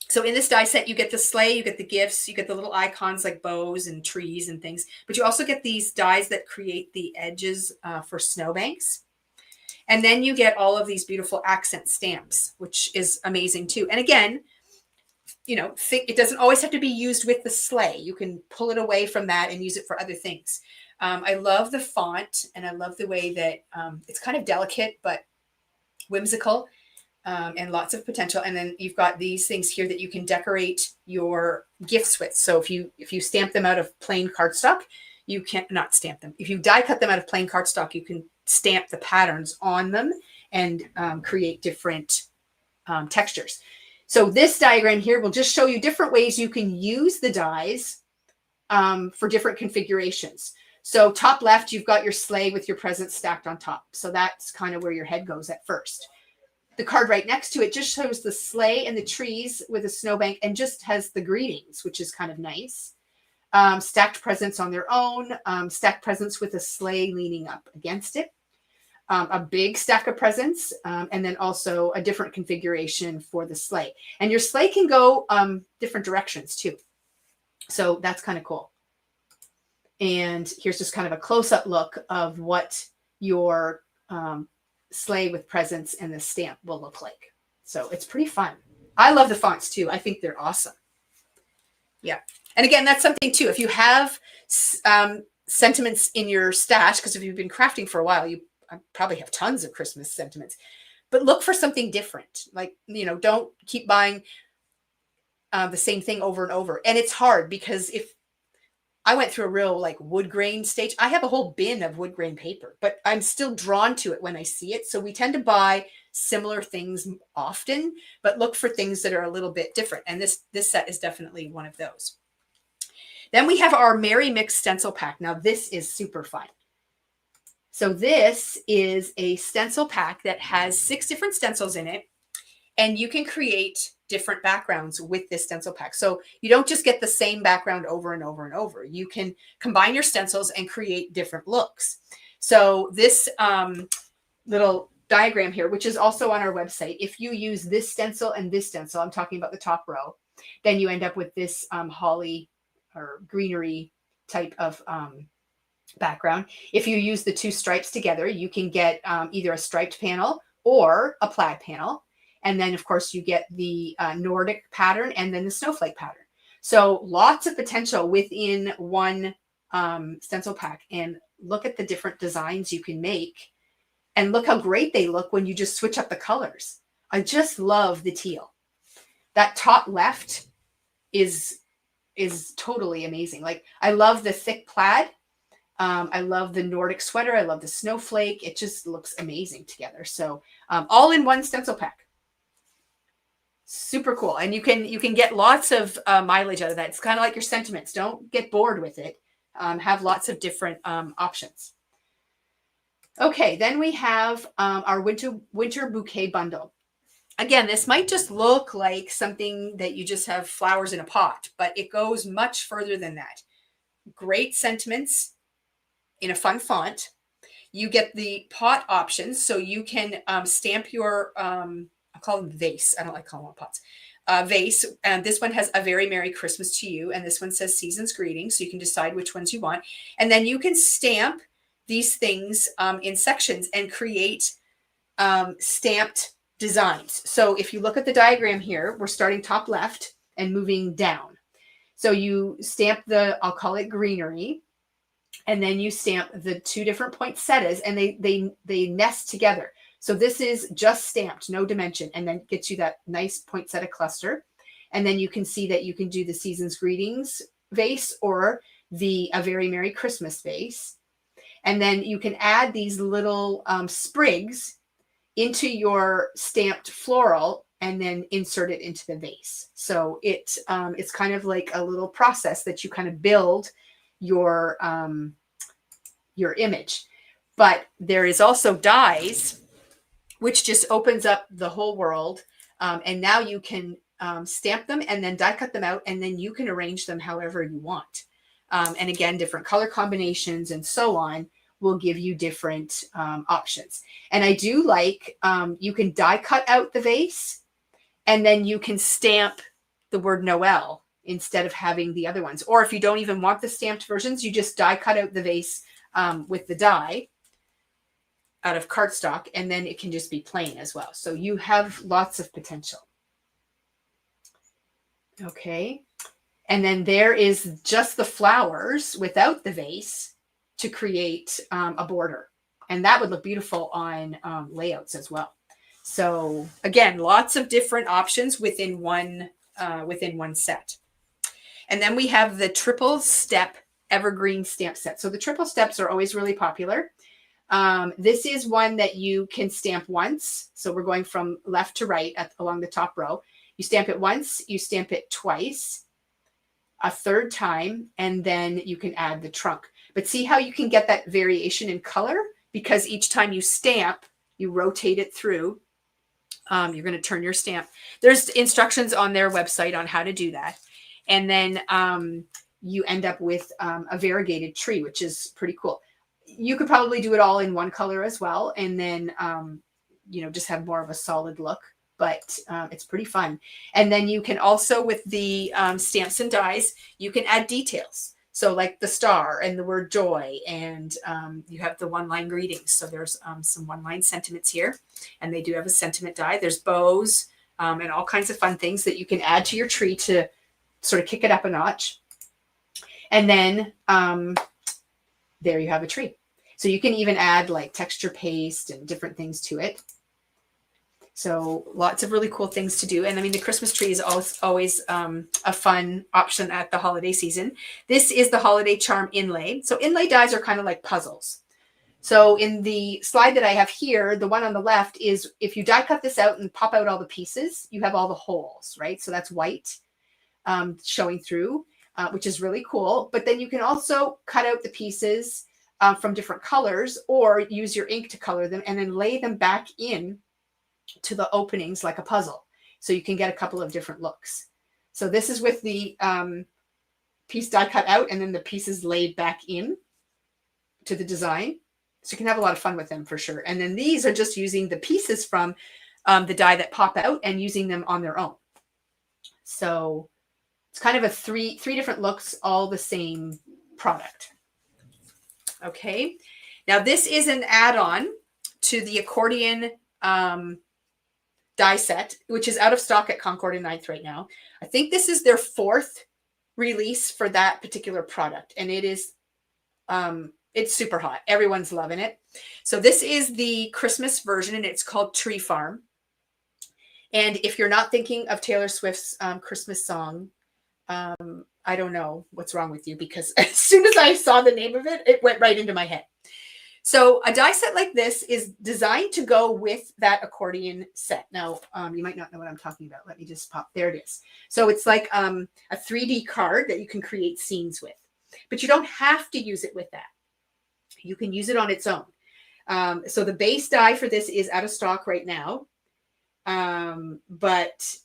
So in this die set, you get the sleigh, you get the gifts, you get the little icons like bows and trees and things, but you also get these dies that create the edges for snowbanks. And then you get all of these beautiful accent stamps, which is amazing too. And again, it doesn't always have to be used with the sleigh. You can pull it away from that and use it for other things. I love the font and I love the way that it's kind of delicate, but whimsical and lots of potential. And then you've got these things here that you can decorate your gifts with. So if you stamp them out of plain cardstock, you can not stamp them. If you die cut them out of plain cardstock, you can stamp the patterns on them and create different textures. So this diagram here will just show you different ways you can use the dies for different configurations. So top left, you've got your sleigh with your presents stacked on top. So that's kind of where your head goes at first. The card right next to it just shows the sleigh and the trees with a snowbank and just has the greetings, which is kind of nice. Stacked presents on their own, stacked presents with a sleigh leaning up against it. A big stack of presents, and then also a different configuration for the sleigh. And your sleigh can go different directions too. So that's kind of cool. And here's just kind of a close-up look of what your sleigh with presents and the stamp will look like. So it's pretty fun. I love the fonts too. I think they're awesome. Yeah. And again, that's something too. If you have sentiments in your stash, because if you've been crafting for a while, you probably have tons of Christmas sentiments, but look for something different. Like, don't keep buying the same thing over and over. And it's hard because if I went through a real wood grain stage, I have a whole bin of wood grain paper, but I'm still drawn to it when I see it. So we tend to buy similar things often, but look for things that are a little bit different. And this set is definitely one of those. Then we have our Merry Mix stencil pack. Now this is super fun. So this is a stencil pack that has 6 different stencils in it. And you can create different backgrounds with this stencil pack. So you don't just get the same background over and over and over. You can combine your stencils and create different looks. So this little diagram here, which is also on our website, if you use this stencil and this stencil, I'm talking about the top row, then you end up with this holly or greenery type of background. If you use the two stripes together, you can get either a striped panel or a plaid panel. And then, of course, you get the Nordic pattern and then the snowflake pattern. So lots of potential within one stencil pack. And look at the different designs you can make. And look how great they look when you just switch up the colors. I just love the teal. That top left is totally amazing. Like, I love the thick plaid. I love the Nordic sweater. I love the snowflake. It just looks amazing together. So all in one stencil pack. Super cool. And you can get lots of mileage out of that. It's kind of like your sentiments. Don't get bored with it. Have lots of different options. Okay, then we have our winter bouquet bundle. Again, this might just look like something that you just have flowers in a pot, but it goes much further than that. Great sentiments in a fun font. You get the pot options, so you can stamp your I'll call them vase. I don't like calling them pots. Vase. And this one has a very Merry Christmas to you. And this one says Season's Greetings. So you can decide which ones you want. And then you can stamp these things in sections and create stamped designs. So if you look at the diagram here, we're starting top left and moving down. So you stamp I'll call it greenery. And then you stamp the two different poinsettias and they nest together. So this is just stamped, no dimension, and then gets you that nice poinsettia cluster. And then you can see that you can do the Season's Greetings vase or a Very Merry Christmas vase. And then you can add these little sprigs into your stamped floral and then insert it into the vase. So it's kind of like a little process that you kind of build your image. But there is also dies, which just opens up the whole world. And now you can stamp them and then die cut them out, and then you can arrange them however you want. And again, different color combinations and so on will give you different options. And I do like, you can die cut out the vase, and then you can stamp the word Noel instead of having the other ones. Or if you don't even want the stamped versions, you just die cut out the vase with the die out of cardstock, and then it can just be plain as well. So you have lots of potential. Okay. And then there is just the flowers without the vase to create a border. And that would look beautiful on layouts as well. So again, lots of different options within one set. And then we have the triple step evergreen stamp set. So the triple steps are always really popular. This is one that you can stamp once. So we're going from left to right along the top row. You stamp it once, you stamp it twice, a third time, and then you can add the trunk. But see how you can get that variation in color? Because each time you stamp, you rotate it through. You're going to turn your stamp. There's instructions on their website on how to do that. And then you end up with a variegated tree, which is pretty cool. You could probably do it all in one color as well, and then just have more of a solid look, but it's pretty fun. And then you can also, with the stamps and dies, you can add details. So like the star and the word joy, and you have the one-line greetings. So there's some one-line sentiments here, and they do have a sentiment die. There's bows and all kinds of fun things that you can add to your tree to sort of kick it up a notch. And then there you have a tree. So you can even add like texture paste and different things to it. So lots of really cool things to do. And I mean, the Christmas tree is always a fun option at the holiday season. This is the holiday charm inlay. So inlay dies are kind of like puzzles. So in the slide that I have here, the one on the left is if you die cut this out and pop out all the pieces, you have all the holes, right? So that's white showing through, which is really cool. But then you can also cut out the pieces from different colors, or use your ink to color them and then lay them back in to the openings like a puzzle. So you can get a couple of different looks. So this is with the piece die cut out and then the pieces laid back in to the design. So you can have a lot of fun with them for sure. And then these are just using the pieces from the die that pop out and using them on their own. So it's kind of a three different looks, all the same product. Okay. Now this is an add-on to the accordion die set, which is out of stock at Concord and Ninth right now. I think this is their 4th release for that particular product. And it is, it's super hot. Everyone's loving it. So this is the Christmas version and it's called Tree Farm. And if you're not thinking of Taylor Swift's Christmas song, I don't know what's wrong with you, because as soon as I saw the name of it, it went right into my head. So a die set like this is designed to go with that accordion set. Now, you might not know what I'm talking about. Let me just pop. There it is. So it's like a 3D card that you can create scenes with, but you don't have to use it with that. You can use it on its own. So the base die for this is out of stock right now. But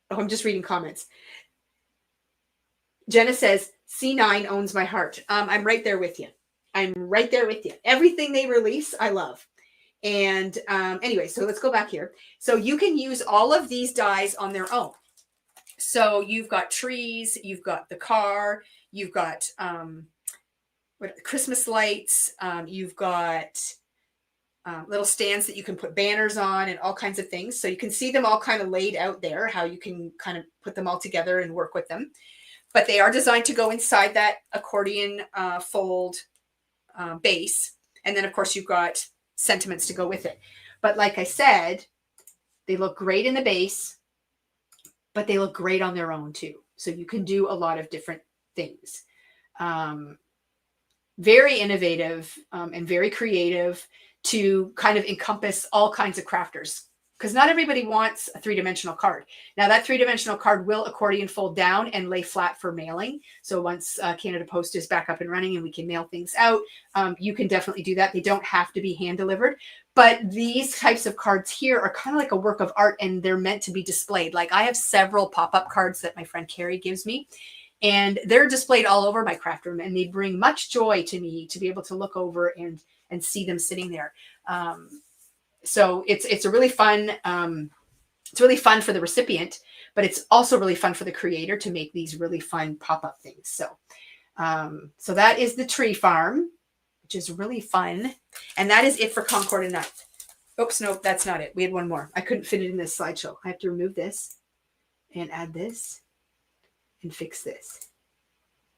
I'm just reading comments. Jenna says, C9 owns my heart. I'm right there with you. I'm right there with you. Everything they release, I love. And anyway, so let's go back here. So you can use all of these dies on their own. So you've got trees, you've got the car, you've got Christmas lights, you've got little stands that you can put banners on and all kinds of things. So you can see them all kind of laid out there, how you can kind of put them all together and work with them. But they are designed to go inside that accordion fold base. And then, of course, you've got sentiments to go with it. But like I said, they look great in the base, but they look great on their own too. So you can do a lot of different things. Very innovative and very creative to kind of encompass all kinds of crafters, because not everybody wants a 3-dimensional card. Now that 3-dimensional card will accordion fold down and lay flat for mailing. So once Canada Post is back up and running and we can mail things out, you can definitely do that. They don't have to be hand delivered, but these types of cards here are kind of like a work of art and they're meant to be displayed. Like I have several pop-up cards that my friend Carrie gives me, and they're displayed all over my craft room, and they bring much joy to me to be able to look over and see them sitting there. So it's a really fun, it's really fun for the recipient, but it's also really fun for the creator to make these really fun pop-up things. So, so that is the Tree Farm, which is really fun. And that is it for Concord and Ninth. Oops, no, that's not it. We had one more. I couldn't fit it in this slideshow. I have to remove this and add this and fix this.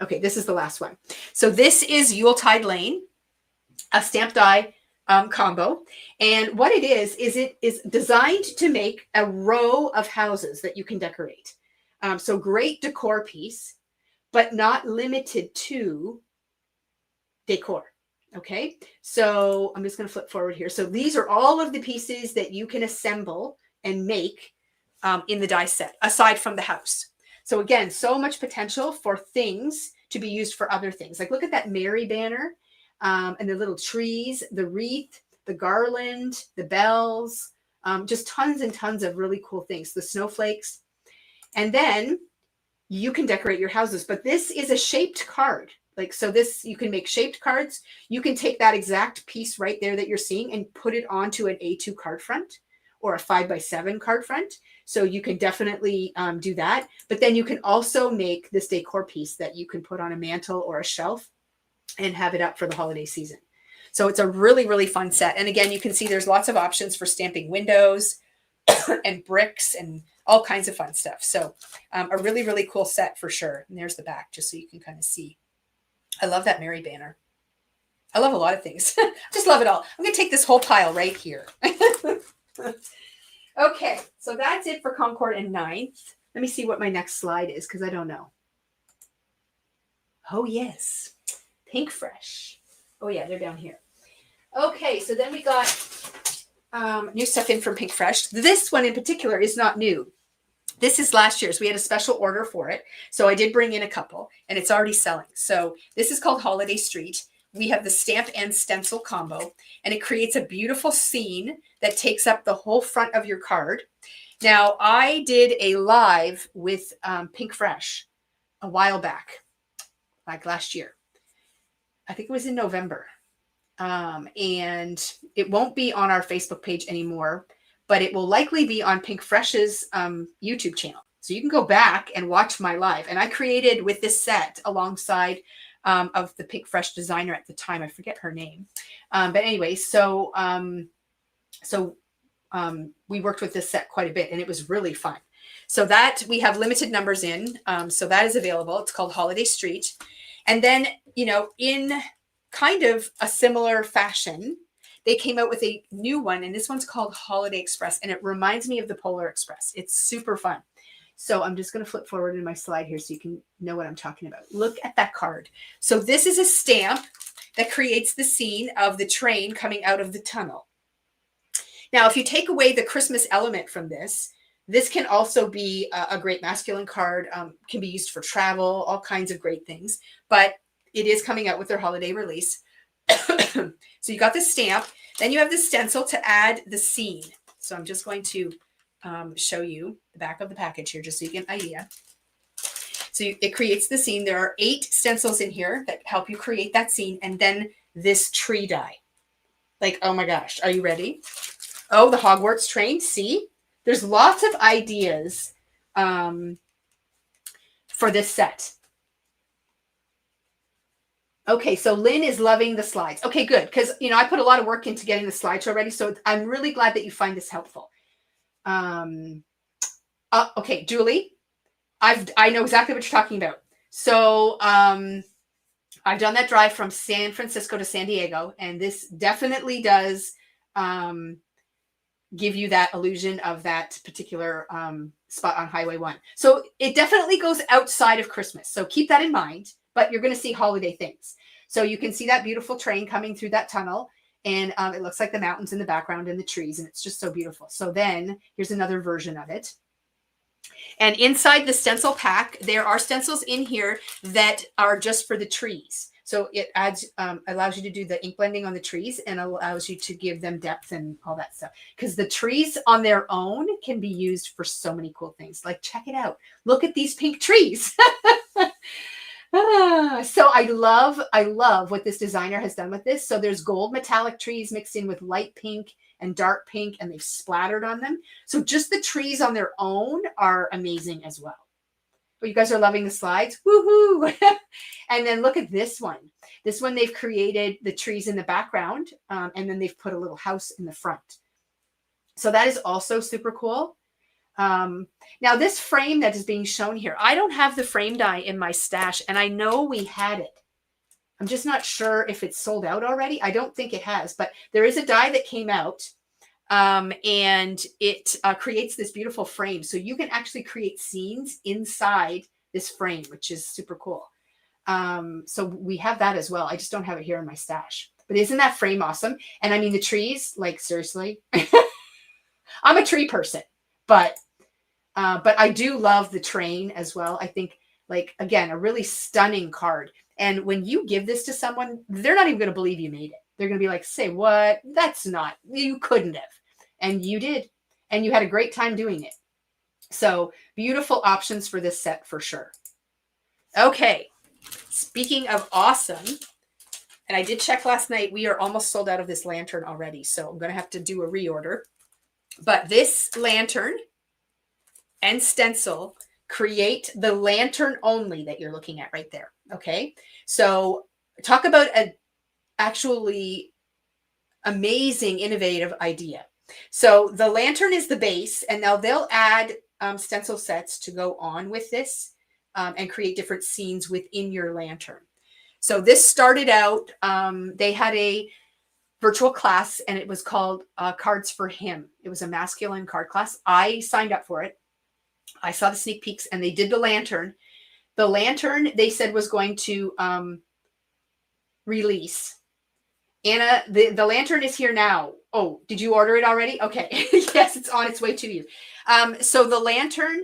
Okay, this is the last one. So this is Yuletide Lane, a stamp die combo. And what it is it is designed to make a row of houses that you can decorate. So great decor piece, but not limited to decor. Okay, so I'm just going to flip forward here. So these are all of the pieces that you can assemble and make in the die set, aside from the house. So again, so much potential for things to be used for other things. Like look at that Mary banner. And the little trees, the wreath, the garland, the bells, just tons and tons of really cool things, the snowflakes. And then you can decorate your houses, but this is a shaped card. Like, so this, you can make shaped cards. You can take that exact piece right there that you're seeing and put it onto an A2 card front or a 5x7 card front. So you can definitely do that. But then you can also make this decor piece that you can put on a mantle or a shelf and have it up for the holiday season. So it's a really, really fun set. And again, you can see there's lots of options for stamping windows and bricks and all kinds of fun stuff. So a really, really cool set for sure. And there's the back, just so you can kind of see. I love that Mary banner. I love a lot of things. Just love it all. I'm going to take this whole pile right here. Okay, so that's it for Concord and Ninth. Let me see what my next slide is, because I don't know. Oh, yes. Pinkfresh. Oh, yeah, they're down here. Okay, so then we got new stuff in from Pinkfresh. This one in particular is not new. This is last year's. We had a special order for it. So I did bring in a couple, and it's already selling. So this is called Holiday Street. we have the stamp and stencil combo, and it creates a beautiful scene that takes up the whole front of your card. Now, I did a live with Pinkfresh a while back, like last year. I think it was in November. And it won't be on our Facebook page anymore, but it will likely be on Pinkfresh's YouTube channel. So you can go back and watch my live. And I created with this set alongside of the Pinkfresh designer at the time. I forget her name. But anyway, so we worked with this set quite a bit, and it was really fun. So that we have limited numbers in. So that is available. It's called Holiday Street. And then, you know, in kind of a similar fashion, they came out with a new one, and this one's called Holiday Express, and it reminds me of the Polar Express. It's super fun. So I'm just going to flip forward in my slide here so you can know what I'm talking about. Look at that card. So this is a stamp that creates the scene of the train coming out of the tunnel. Now, if you take away the Christmas element from this, this can also be a great masculine card, can be used for travel, all kinds of great things, but it is coming out with their holiday release. So you got the stamp, then you have the stencil to add the scene. So I'm just going to show you the back of the package here, just so you get an idea. So it creates the scene. There are 8 stencils in here that help you create that scene. And then this tree die. Like, oh my gosh, are you ready? Oh, the Hogwarts train. See, there's lots of ideas for this set. Okay, so Lynn is loving the slides. Okay, good, because you know I put a lot of work into getting the slideshow ready, so I'm really glad that you find this helpful. Okay, Julie, I know exactly what you're talking about. So I've done that drive from San Francisco to San Diego, and this definitely does give you that illusion of that particular spot on Highway 1. So it definitely goes outside of Christmas. So keep that in mind, but you're going to see holiday things. So you can see that beautiful train coming through that tunnel, and it looks like the mountains in the background and the trees, and it's just so beautiful. So then here's another version of it. And inside the stencil pack, there are stencils in here that are just for the trees. So it adds, allows you to do the ink blending on the trees and allows you to give them depth and all that stuff. Because the trees on their own can be used for so many cool things. Like, check it out. Look at these pink trees. So I love what this designer has done with this. So there's gold metallic trees mixed in with light pink and dark pink, and they've splattered on them. So just the trees on their own are amazing as well. But you guys are loving the slides. Woohoo! And then look at this one. This one, they've created the trees in the background, and then they've put a little house in the front. So that is also super cool. Now this frame that is being shown here, I don't have the frame die in my stash, and I know we had it. I'm just not sure if it's sold out already. I don't think it has, but there is a die that came out, and it creates this beautiful frame. So you can actually create scenes inside this frame, which is super cool. So we have that as well. I just don't have it here in my stash. But isn't that frame awesome? And I mean, the trees, like, seriously, I'm a tree person, but I do love the train as well. I think, like, again, a really stunning card. And when you give this to someone, they're not even going to believe you made it. They're going to be like, say what? That's not, you couldn't have. And you did. And you had a great time doing it. So beautiful options for this set for sure. Okay. Speaking of awesome, and I did check last night, we are almost sold out of this lantern already. So I'm going to have to do a reorder. But this lantern and stencil create the lantern only that you're looking at right there. Okay. So talk about an actually amazing, innovative idea. So the lantern is the base, and now they'll add stencil sets to go on with this and create different scenes within your lantern. So this started out, they had a virtual class, and it was called Cards for Him. It was a masculine card class. I signed up for it. I saw the sneak peeks, and they did the lantern. The lantern, they said, was going to release. Anna, the lantern is here now. Oh, did you order it already? Okay. Yes, it's on its way to you. So the lantern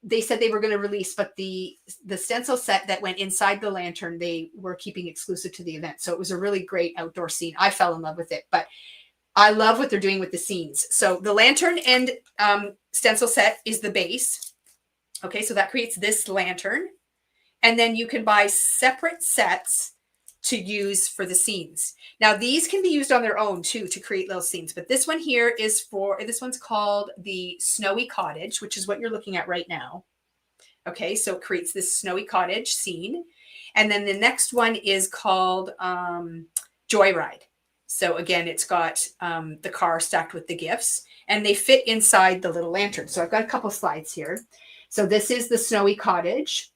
they said they were going to release, but the stencil set that went inside the lantern, they were keeping exclusive to the event. So it was a really great outdoor scene. I fell in love with it, but I love what they're doing with the scenes. So the lantern and stencil set is the base. Okay, so that creates this lantern. And then you can buy separate sets to use for the scenes. Now, these can be used on their own too to create little scenes. But this one here is this one's called the Snowy Cottage, which is what you're looking at right now. Okay, so it creates this snowy cottage scene. And then the next one is called Joyride. So again, it's got the car stacked with the gifts, and they fit inside the little lantern. So I've got a couple slides here. So this is the Snowy Cottage.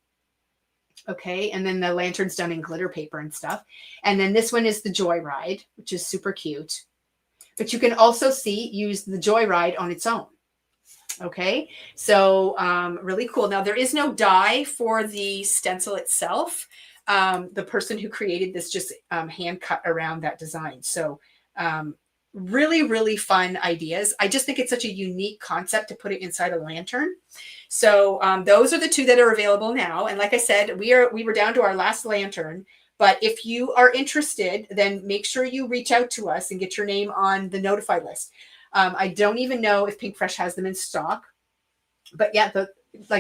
Okay, and then the lantern's done in glitter paper and stuff. And then this one is the Joyride, which is super cute. But you can also use the Joyride on its own. Okay, so really cool. Now, there is no die for the stencil itself. The person who created this just hand cut around that design. So really, really fun ideas. I just think it's such a unique concept to put it inside a lantern. So those are the two that are available now. And like I said, we were down to our last lantern. But if you are interested, then make sure you reach out to us and get your name on the notified list. I don't even know if Pink Fresh has them in stock. But yeah,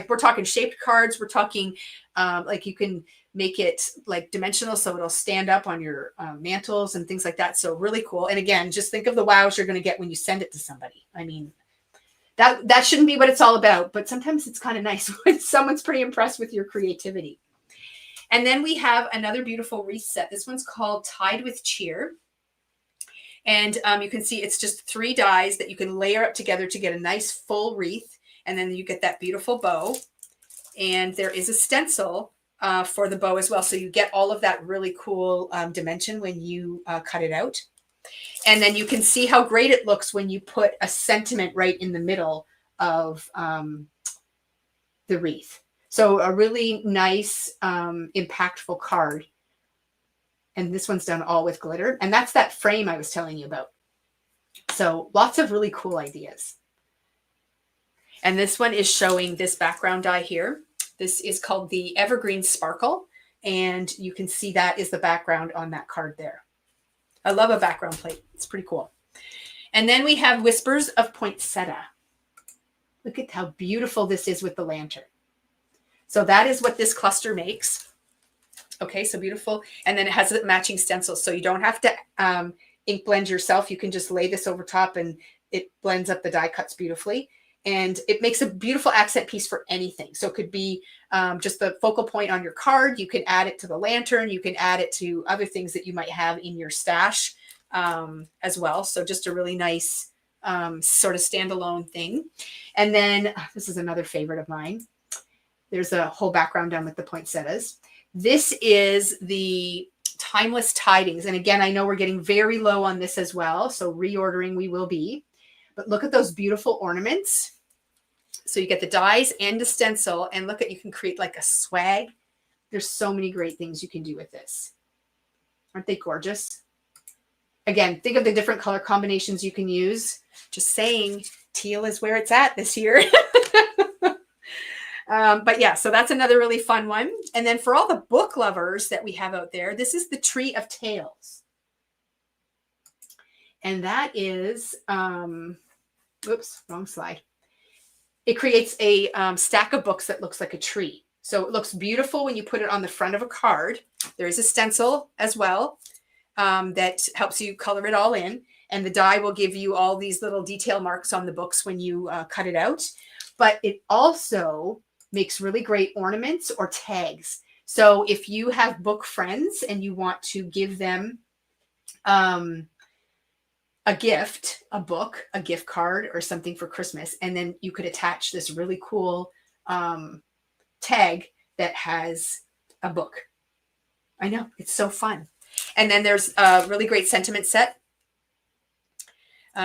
we're talking shaped cards. We're talking like you can make it like dimensional so it'll stand up on your mantles and things like that. So really cool. And again, just think of the wows you're going to get when you send it to somebody. I mean, that shouldn't be what it's all about, but sometimes it's kind of nice when someone's pretty impressed with your creativity. And then we have another beautiful wreath set. This one's called Tied with Cheer. And you can see it's just 3 dies that you can layer up together to get a nice full wreath. And then you get that beautiful bow. And there is a stencil for the bow as well. So you get all of that really cool dimension when you cut it out. And then you can see how great it looks when you put a sentiment right in the middle of the wreath. So a really nice, impactful card. And this one's done all with glitter. And that's that frame I was telling you about. So lots of really cool ideas. And this one is showing this background die here. This is called the Evergreen Sparkle. And you can see that is the background on that card there. I love a background plate. It's pretty cool. And then we have Whispers of Poinsettia. Look at how beautiful this is with the lantern. So that is what this cluster makes. Okay, so beautiful. And then it has a matching stencil. So you don't have to ink blend yourself. You can just lay this over top and it blends up the die cuts beautifully. And it makes a beautiful accent piece for anything. So it could be just the focal point on your card. You can add it to the lantern. You can add it to other things that you might have in your stash as well. So just a really nice sort of standalone thing. And then this is another favorite of mine. There's a whole background done with the poinsettias. This is the Timeless Tidings. And again, I know we're getting very low on this as well. So reordering we will be. But look at those beautiful ornaments. So you get the dies and the stencil. And look at, you can create like a swag. There's so many great things you can do with this. Aren't they gorgeous? Again, think of the different color combinations you can use. Just saying, teal is where it's at this year. But yeah, so that's another really fun one. And then for all the book lovers that we have out there, this is the Tree of Tales. And that is, oops, wrong slide. It creates a stack of books that looks like a tree. So it looks beautiful when you put it on the front of a card. There is a stencil as well that helps you color it all in. And the die will give you all these little detail marks on the books when you cut it out. But it also makes really great ornaments or tags. So if you have book friends and you want to give them a gift, a book, a gift card or something for Christmas, and then you could attach this really cool tag that has a book. I know, it's so fun. And then there's a really great sentiment set.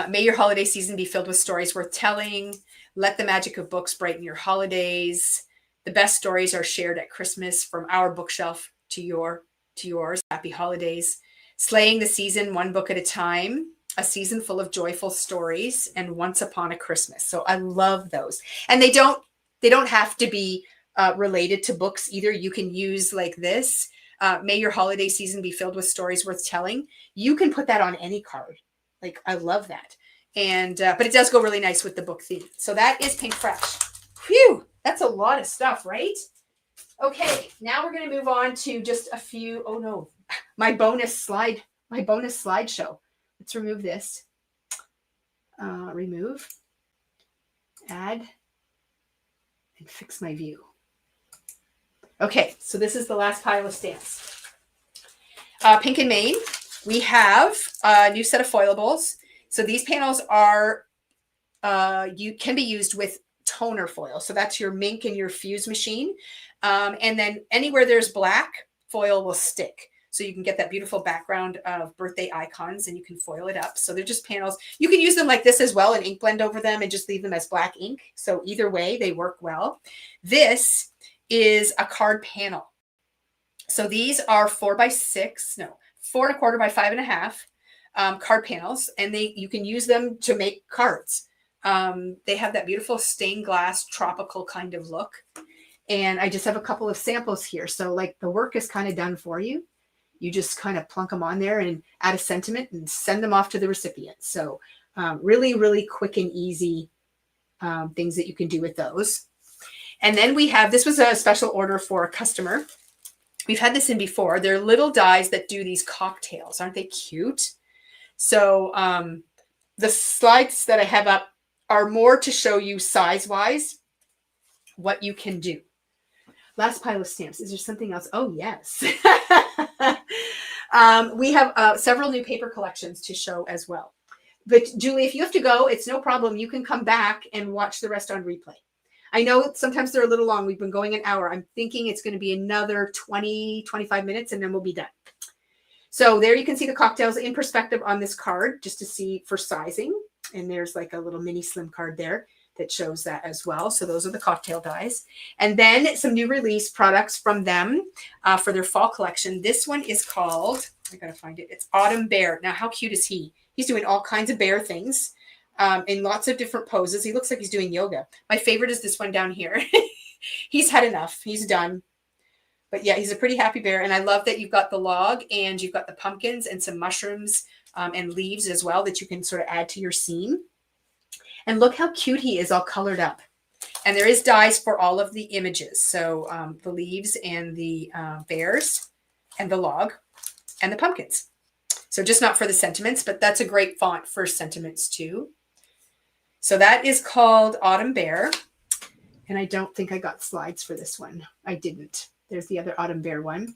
May your holiday season be filled with stories worth telling. Let the magic of books brighten your holidays. The best stories are shared at Christmas, from our bookshelf to yours. Happy holidays. Slaying the season one book at a time. A season full of joyful stories, and Once Upon a Christmas. So I love those. And they don't They don't have to be related to books either. You can use like this. May your holiday season be filled with stories worth telling. You can put that on any card. Like, I love that. And but it does go really nice with the book theme. So that is Pink Fresh. Whew, that's a lot of stuff, right? Okay, now we're going to move on to just a few. Oh no, my bonus slideshow. Let's remove this. Remove, add, and fix my view. Okay, so this is the last pile of stamps. Pink and Main, we have a new set of foilables. So these panels are, can be used with toner foil. So that's your Mink and your Fuse machine. And then anywhere there's black, foil will stick. So you can get that beautiful background of birthday icons and you can foil it up. So they're just panels. You can use them like this as well and ink blend over them and just leave them as black ink. So either way, they work well. This is a card panel. So these are 4 by 6, no, 4 1/4 by 5 1/2 card panels, and you can use them to make cards. They have that beautiful stained glass tropical kind of look. And I just have a couple of samples here. So like the work is kind of done for you. You just kind of plunk them on there and add a sentiment and send them off to the recipient. So really, really quick and easy things that you can do with those. And then we have, this was a special order for a customer. We've had this in before. They're little dies that do these cocktails. Aren't they cute? So the slides that I have up are more to show you size-wise what you can do. Last pile of stamps. Is there something else? Oh, yes. We have several new paper collections to show as well. But Julie, if you have to go, it's no problem. You can come back and watch the rest on replay. I know sometimes they're a little long. We've been going an hour. I'm thinking it's going to be another 20, 25 minutes, and then we'll be done. So there you can see the cocktails in perspective on this card, just to see for sizing. And there's like a little mini slim card there that shows that as well. So those are the cocktail dies. And then some new release products from them for their fall collection. This one is called, I got to find it. It's Autumn Bear. Now, how cute is he? He's doing all kinds of bear things in lots of different poses. He looks like he's doing yoga. My favorite is this one down here. He's had enough. He's done. But yeah, he's a pretty happy bear. And I love that you've got the log and you've got the pumpkins and some mushrooms and leaves as well that you can sort of add to your scene. And look how cute he is all colored up. And there is dies for all of the images. So the leaves and the bears and the log and the pumpkins. So just not for the sentiments, but that's a great font for sentiments too. So that is called Autumn Bear. And I don't think I got slides for this one. I didn't. There's the other Autumn Bear one.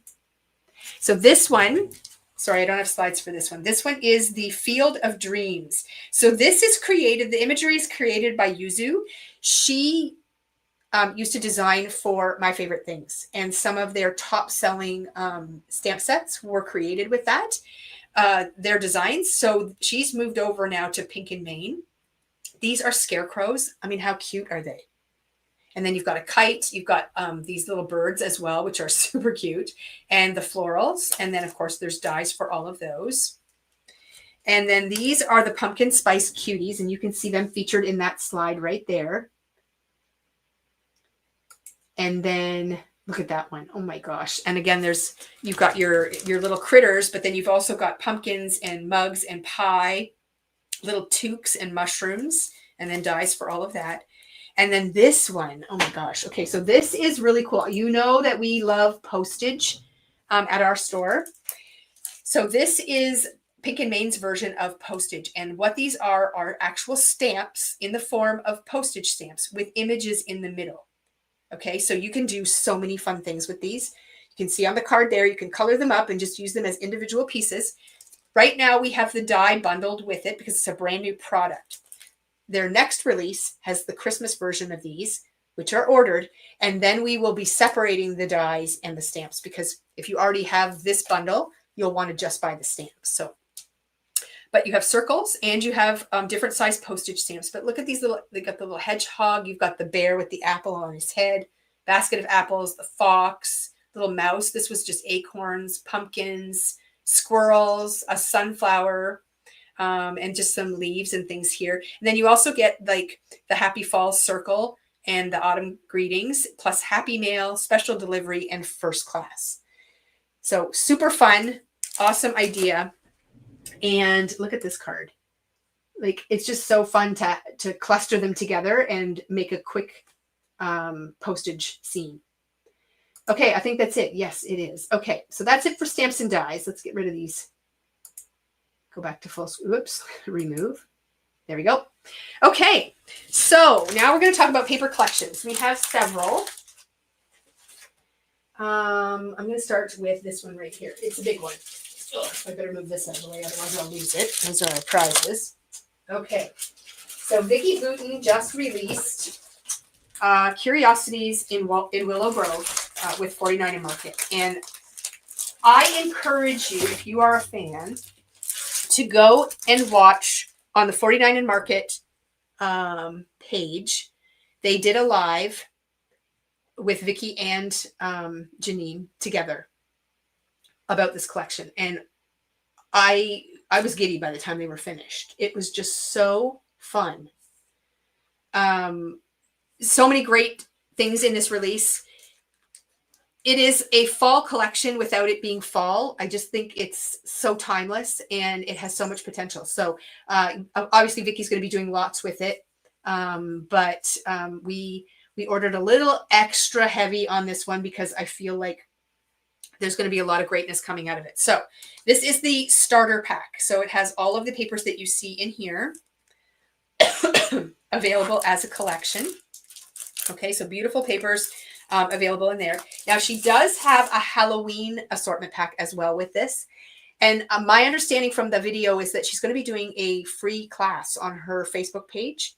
So this one, sorry, I don't have slides for this one. This one is the Field of Dreams. So this is created, the imagery is created by Yuzu. She used to design for My Favorite Things. And some of their top selling stamp sets were created with that, their designs. So she's moved over now to Pink and Main. These are scarecrows. I mean, how cute are they? And then you've got a kite. You've got these little birds as well, which are super cute. And the florals. And then, of course, there's dies for all of those. And then these are the pumpkin spice cuties. And you can see them featured in that slide right there. And then look at that one. Oh, my gosh. And again, you've got your little critters, but then you've also got pumpkins and mugs and pie, little toques and mushrooms, and then dies for all of that. And then this one, oh my gosh. Okay, so this is really cool. You know that we love postage at our store. So this is Pink and Main's version of postage. And what these are actual stamps in the form of postage stamps with images in the middle. Okay, so you can do so many fun things with these. You can see on the card there, you can color them up and just use them as individual pieces. Right now we have the die bundled with it because it's a brand new product. Their next release has the Christmas version of these, which are ordered, and then we will be separating the dies and the stamps because if you already have this bundle, you'll want to just buy the stamps. So, but you have circles and you have different size postage stamps. But look at these they got the little hedgehog, you've got the bear with the apple on his head, basket of apples, the fox, little mouse. This was just acorns, pumpkins, squirrels, a sunflower, and just some leaves and things here. And then you also get like the Happy Fall circle and the autumn greetings, plus happy mail, special delivery, and first class. So super fun, awesome idea. And look at this card. Like, it's just so fun to cluster them together and make a quick postage scene. Okay, I think that's it. Yes, it is. Okay, so that's it for stamps and dies. Let's get rid of these. Go back to full screen. Whoops, remove. There we go. Okay, so now we're going to talk about paper collections. We have several. I'm going to start with this one right here. It's a big one. Ugh, I better move this out of the way, otherwise I'll lose it. Those are our prizes. Okay, so Vicki Boutin just released Curiosities in Willow Grove with 49 and Market. And I encourage you, if you are a fan, to go and watch on the 49 and Market page. They did a live with Vicki and Janine together about this collection. And I was giddy by the time they were finished. It was just so fun. So many great things in this release. It is a fall collection without it being fall. I just think it's so timeless and it has so much potential. So obviously Vicki's going to be doing lots with it. But we ordered a little extra heavy on this one because I feel like there's going to be a lot of greatness coming out of it. So this is the starter pack. So it has all of the papers that you see in here available as a collection. Okay, so beautiful papers available in there. Now, she does have a Halloween assortment pack as well with this. And my understanding from the video is that she's going to be doing a free class on her Facebook page.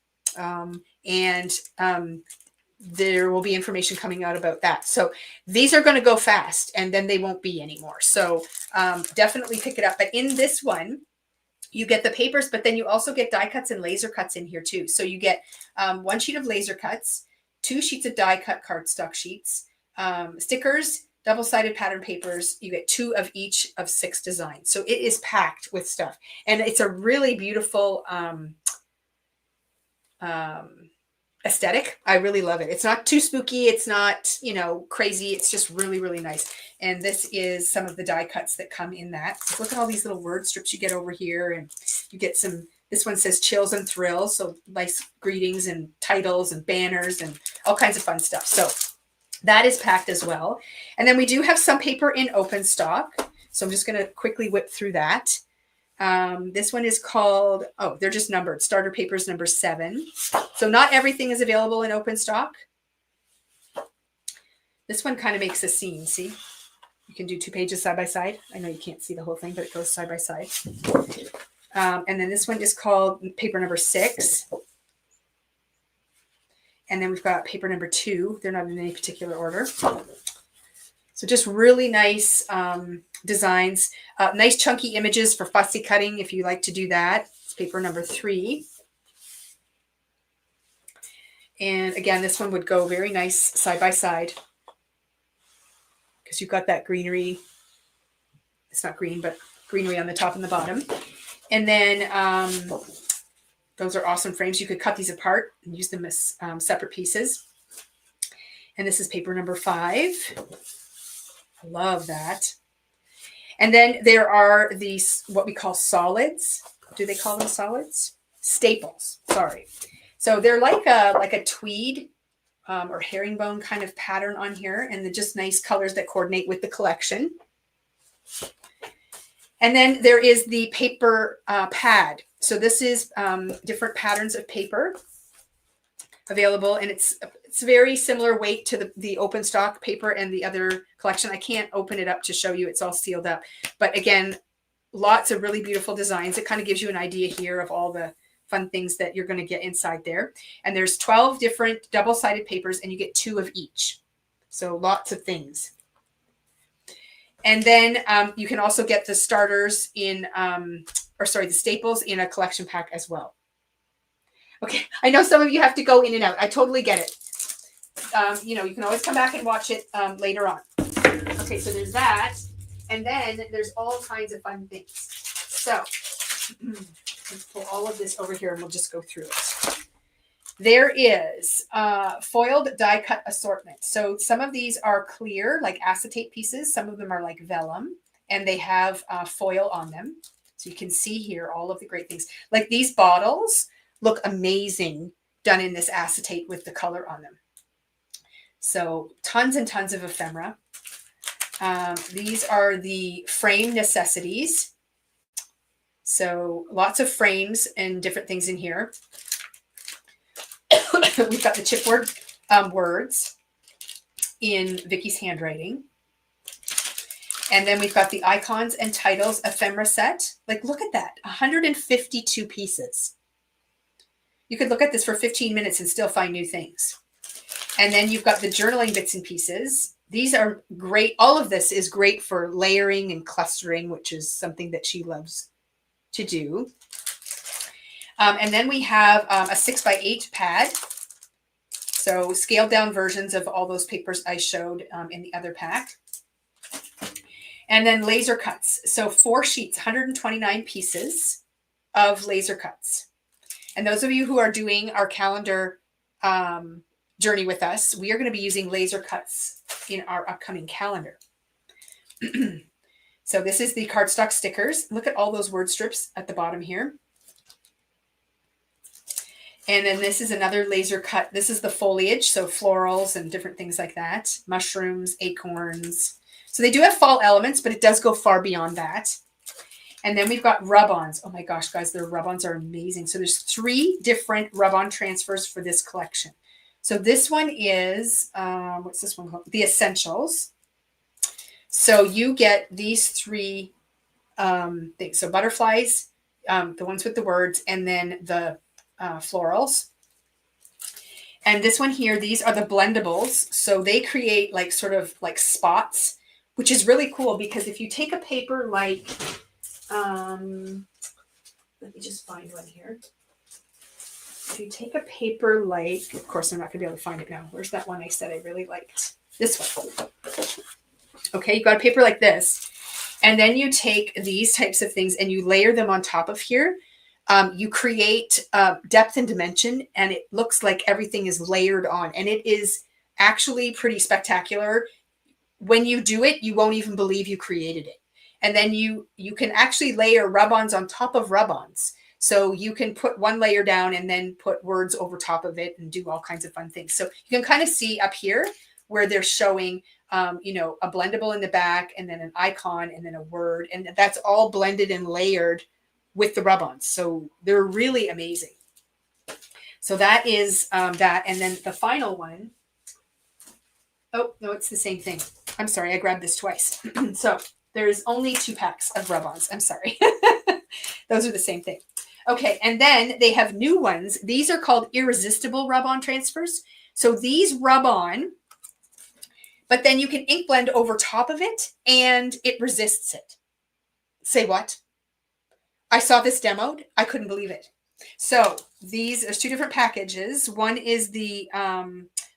There will be information coming out about that. So these are going to go fast and then they won't be anymore. So definitely pick it up. But in this one, you get the papers, but then you also get die cuts and laser cuts in here too. So you get one sheet of laser cuts, 2 sheets of die cut cardstock sheets, stickers, double-sided pattern papers. You get 2 of each of 6 designs. So it is packed with stuff. And it's a really beautiful aesthetic. I really love it. It's not too spooky. It's not, crazy. It's just really, really nice. And this is some of the die cuts that come in that. Look at all these little word strips you get over here. And you get some, this one says chills and thrills. So nice greetings and titles and banners and all kinds of fun stuff. So that is packed as well. And then we do have some paper in open stock. So I'm just going to quickly whip through that. This one is called, they're just numbered. Starter papers number 7. So not everything is available in open stock. This one kind of makes a scene, see? You can do 2 pages side by side. I know you can't see the whole thing, but it goes side by side. And then this one is called paper number 6. And then we've got paper number 2. They're not in any particular order. So just really nice designs. Nice chunky images for fussy cutting if you like to do that. It's paper number 3. And again, this one would go very nice side by side because you've got that greenery. It's not green, but greenery on the top and the bottom. And then those are awesome frames. You could cut these apart and use them as separate pieces. And this is paper number 5. I love that. And then there are these, what we call solids. Do they call them solids? Staples, sorry. So they're like a tweed or herringbone kind of pattern on here. And they're just nice colors that coordinate with the collection. And then there is the paper pad. So this is different patterns of paper available. And it's very similar weight to the open stock paper and the other collection. I can't open it up to show you. It's all sealed up. But again, lots of really beautiful designs. It kind of gives you an idea here of all the fun things that you're going to get inside there. And there's 12 different double-sided papers and you get 2 of each. So lots of things. And then you can also get the starters in, the staples in a collection pack as well. Okay, I know some of you have to go in and out. I totally get it. You can always come back and watch it later on. Okay, so there's that. And then there's all kinds of fun things. So let's pull all of this over here and we'll just go through it. There is foiled die cut assortment. So some of these are clear, like acetate pieces. Some of them are like vellum, and they have foil on them. So you can see here all of the great things. Like these bottles look amazing done in this acetate with the color on them. So tons and tons of ephemera. These are the frame necessities. So lots of frames and different things in here. We've got the chipboard words in Vicky's handwriting. And then we've got the icons and titles ephemera set. Like, look at that, 152 pieces. You could look at this for 15 minutes and still find new things. And then you've got the journaling bits and pieces. These are great. All of this is great for layering and clustering, which is something that she loves to do. And then we have a 6x8 pad. So scaled down versions of all those papers I showed in the other pack. And then laser cuts. So 4 sheets, 129 pieces of laser cuts. And those of you who are doing our calendar journey with us, we are going to be using laser cuts in our upcoming calendar. So this is the cardstock stickers. Look at all those word strips at the bottom here. And then this is another laser cut. This is the foliage, so florals and different things like that. Mushrooms, acorns. So they do have fall elements, but it does go far beyond that. And then we've got rub-ons. Oh my gosh, guys, their rub-ons are amazing. So there's 3 different rub-on transfers for this collection. So this one is, what's this one called? The Essentials. So you get these 3 things. So butterflies, the ones with the words, and then the florals. And this one here, these are the blendables. So they create like sort of like spots, which is really cool because if you take a paper like, let me just find one here. If you take a paper like, of course, I'm not going to be able to find it now. Where's that one I said I really liked? This one. Okay, you've got a paper like this. And then you take these types of things and you layer them on top of here. You create depth and dimension, and it looks like everything is layered on. And it is actually pretty spectacular. When you do it, you won't even believe you created it. And then you can actually layer rub-ons on top of rub-ons. So you can put one layer down and then put words over top of it and do all kinds of fun things. So you can kind of see up here where they're showing, you know, a blendable in the back and then an icon and then a word. And that's all blended and layered with the rub-ons. So they're really amazing. So that is that. And then the final one. Oh, no, it's the same thing. I'm sorry. I grabbed this twice. So there's only 2 packs of rub-ons. I'm sorry. Those are the same thing. Okay. And then they have new ones. These are called irresistible rub-on transfers. So these rub on, but then you can ink blend over top of it and it resists it. Say what? I saw this demoed. I couldn't believe it. So there's 2 different packages. One is the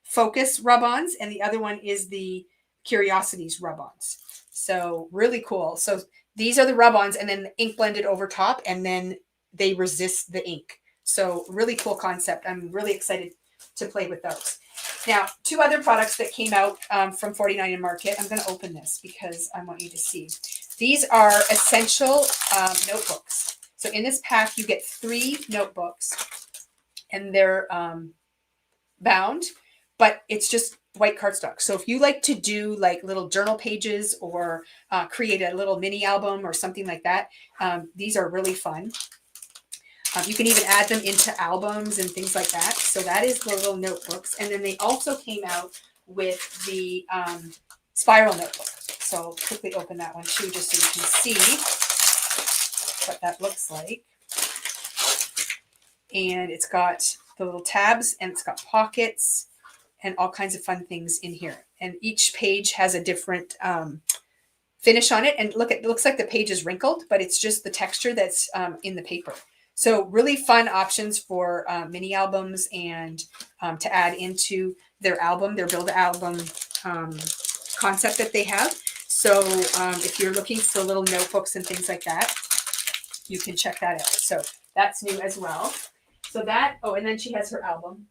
Focus rub-ons and the other one is the Curiosities rub-ons. So really cool. So these are the rub-ons and then the ink blended over top and then they resist the ink. So really cool concept. I'm really excited to play with those. Now, 2 other products that came out from 49 and Market. I'm going to open this because I want you to see. These are essential notebooks. So in this pack, you get 3 notebooks and they're bound, but it's just white cardstock. So if you like to do like little journal pages or create a little mini album or something like that, these are really fun. You can even add them into albums and things like that. So that is the little notebooks. And then they also came out with the spiral notebook. So I'll quickly open that one too, just so you can see what that looks like. And it's got the little tabs and it's got pockets and all kinds of fun things in here. And each page has a different finish on it. And look, it looks like the page is wrinkled, but it's just the texture that's in the paper. So really fun options for mini albums and to add into their album, their build album concept that they have. So if you're looking for little notebooks and things like that, you can check that out. So that's new as well. So that, oh, and then she has her album.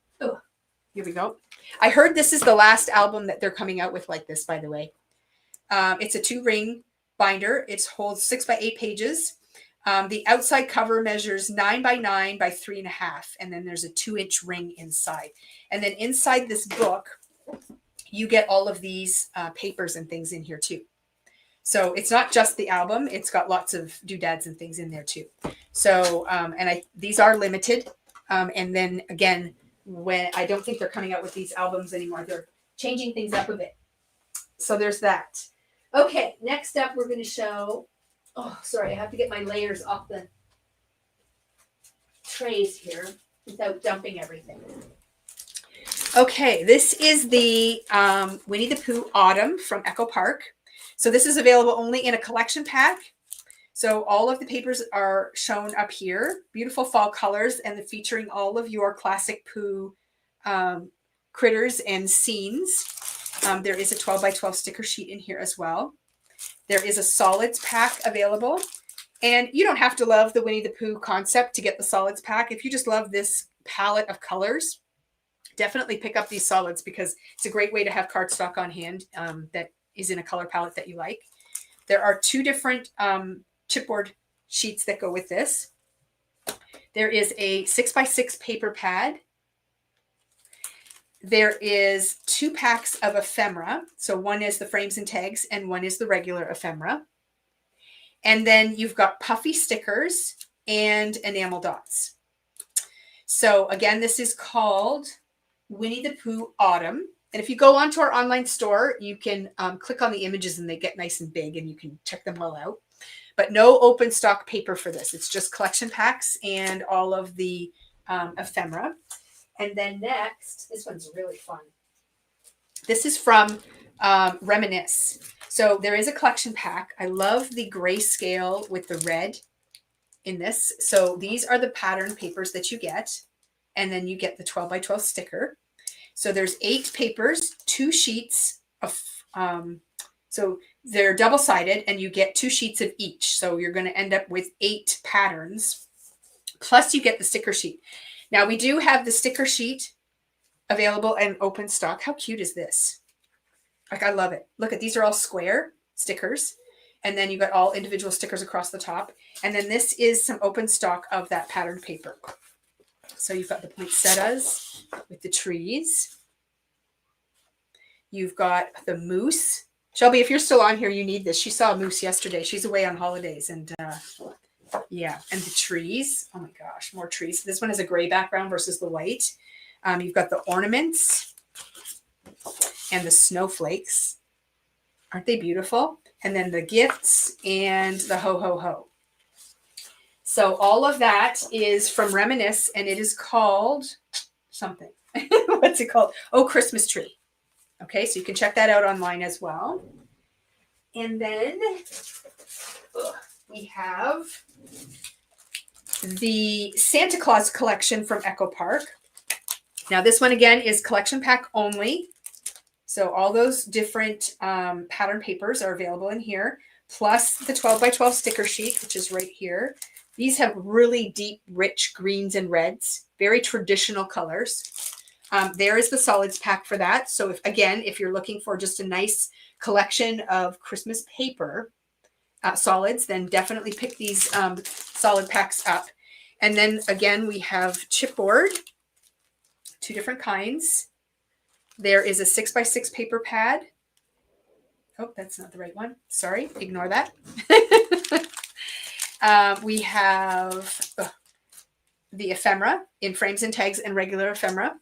Here we go. I heard this is the last album that they're coming out with like this, by the way. It's a 2-ring binder. It holds 6 by 8 pages. The outside cover measures 9 by 9 by 3.5. And then there's a 2-inch ring inside. And then inside this book, you get all of these papers and things in here too. So it's not just the album. It's got lots of doodads and things in there too. So, these are limited. And then again, when I don't think they're coming out with these albums anymore. They're changing things up a bit. So there's that. Okay, next up we're going to show, oh, sorry, I have to get my layers off the trays here without dumping everything. Okay, this is the Winnie the Pooh Autumn from Echo Park. So this is available only in a collection pack. So all of the papers are shown up here. Beautiful fall colors and featuring all of your classic Pooh critters and scenes. There is a 12 by 12 sticker sheet in here as well. There is a solids pack available. And you don't have to love the Winnie the Pooh concept to get the solids pack. If you just love this palette of colors, definitely pick up these solids because it's a great way to have cardstock on hand that is in a color palette that you like. There are 2 different chipboard sheets that go with this. There is a 6 by 6 paper pad. There is 2 packs of ephemera. So one is the frames and tags and one is the regular ephemera. And then you've got puffy stickers and enamel dots. So again, this is called Winnie the Pooh Autumn. And if you go onto our online store, you can click on the images and they get nice and big and you can check them all out. But no open stock paper for this. It's just collection packs and all of the ephemera. And then next, this one's really fun. This is from Reminisce. So there is a collection pack. I love the grayscale with the red in this. So these are the pattern papers that you get. And then you get the 12 by 12 sticker. So there's 8 papers, 2 sheets of, so they're double-sided and you get 2 sheets of each. So you're going to end up with 8 patterns. Plus you get the sticker sheet. Now we do have the sticker sheet available and open stock. How cute is this? Like, I love it. Look at, these are all square stickers. And then you got all individual stickers across the top. And then this is some open stock of that patterned paper. So you've got the poinsettias with the trees. You've got the moose. Shelby, if you're still on here, you need this. She saw a moose yesterday. She's away on holidays. And yeah, and the trees. Oh my gosh, more trees. This one has a gray background versus the white. You've got the ornaments and the snowflakes. Aren't they beautiful? And then the gifts and the ho, ho, ho. So all of that is from Reminisce, and it is called something. What's it called? Oh, Christmas Tree. Okay, so you can check that out online as well. And then we have the Santa Claus collection from Echo Park. Now this one again is collection pack only. So all those different pattern papers are available in here, plus the 12 by 12 sticker sheet, which is right here. These have really deep, rich greens and reds, very traditional colors. There is the solids pack for that. So if you're looking for just a nice collection of Christmas paper solids, then definitely pick these solid packs up. And then again, we have chipboard, 2 different kinds. There is a 6 by 6 paper pad. Oh, that's not the right one. Sorry, ignore that. We have the ephemera in frames and tags and regular ephemera,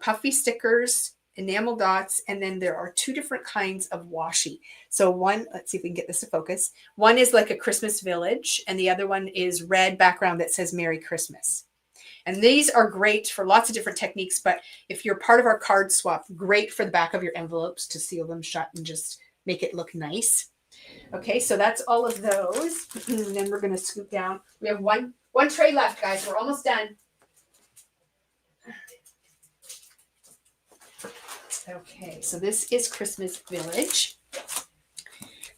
puffy stickers, enamel dots, and then there are 2 different kinds of washi. So one, let's see if we can get this to focus. One is like a Christmas village, and the other one is red background that says Merry Christmas. And these are great for lots of different techniques, but if you're part of our card swap, great for the back of your envelopes to seal them shut and just make it look nice. Okay, so that's all of those. And then we're going to scoop down. We have one tray left, guys. We're almost done. Okay, so this is Christmas Village.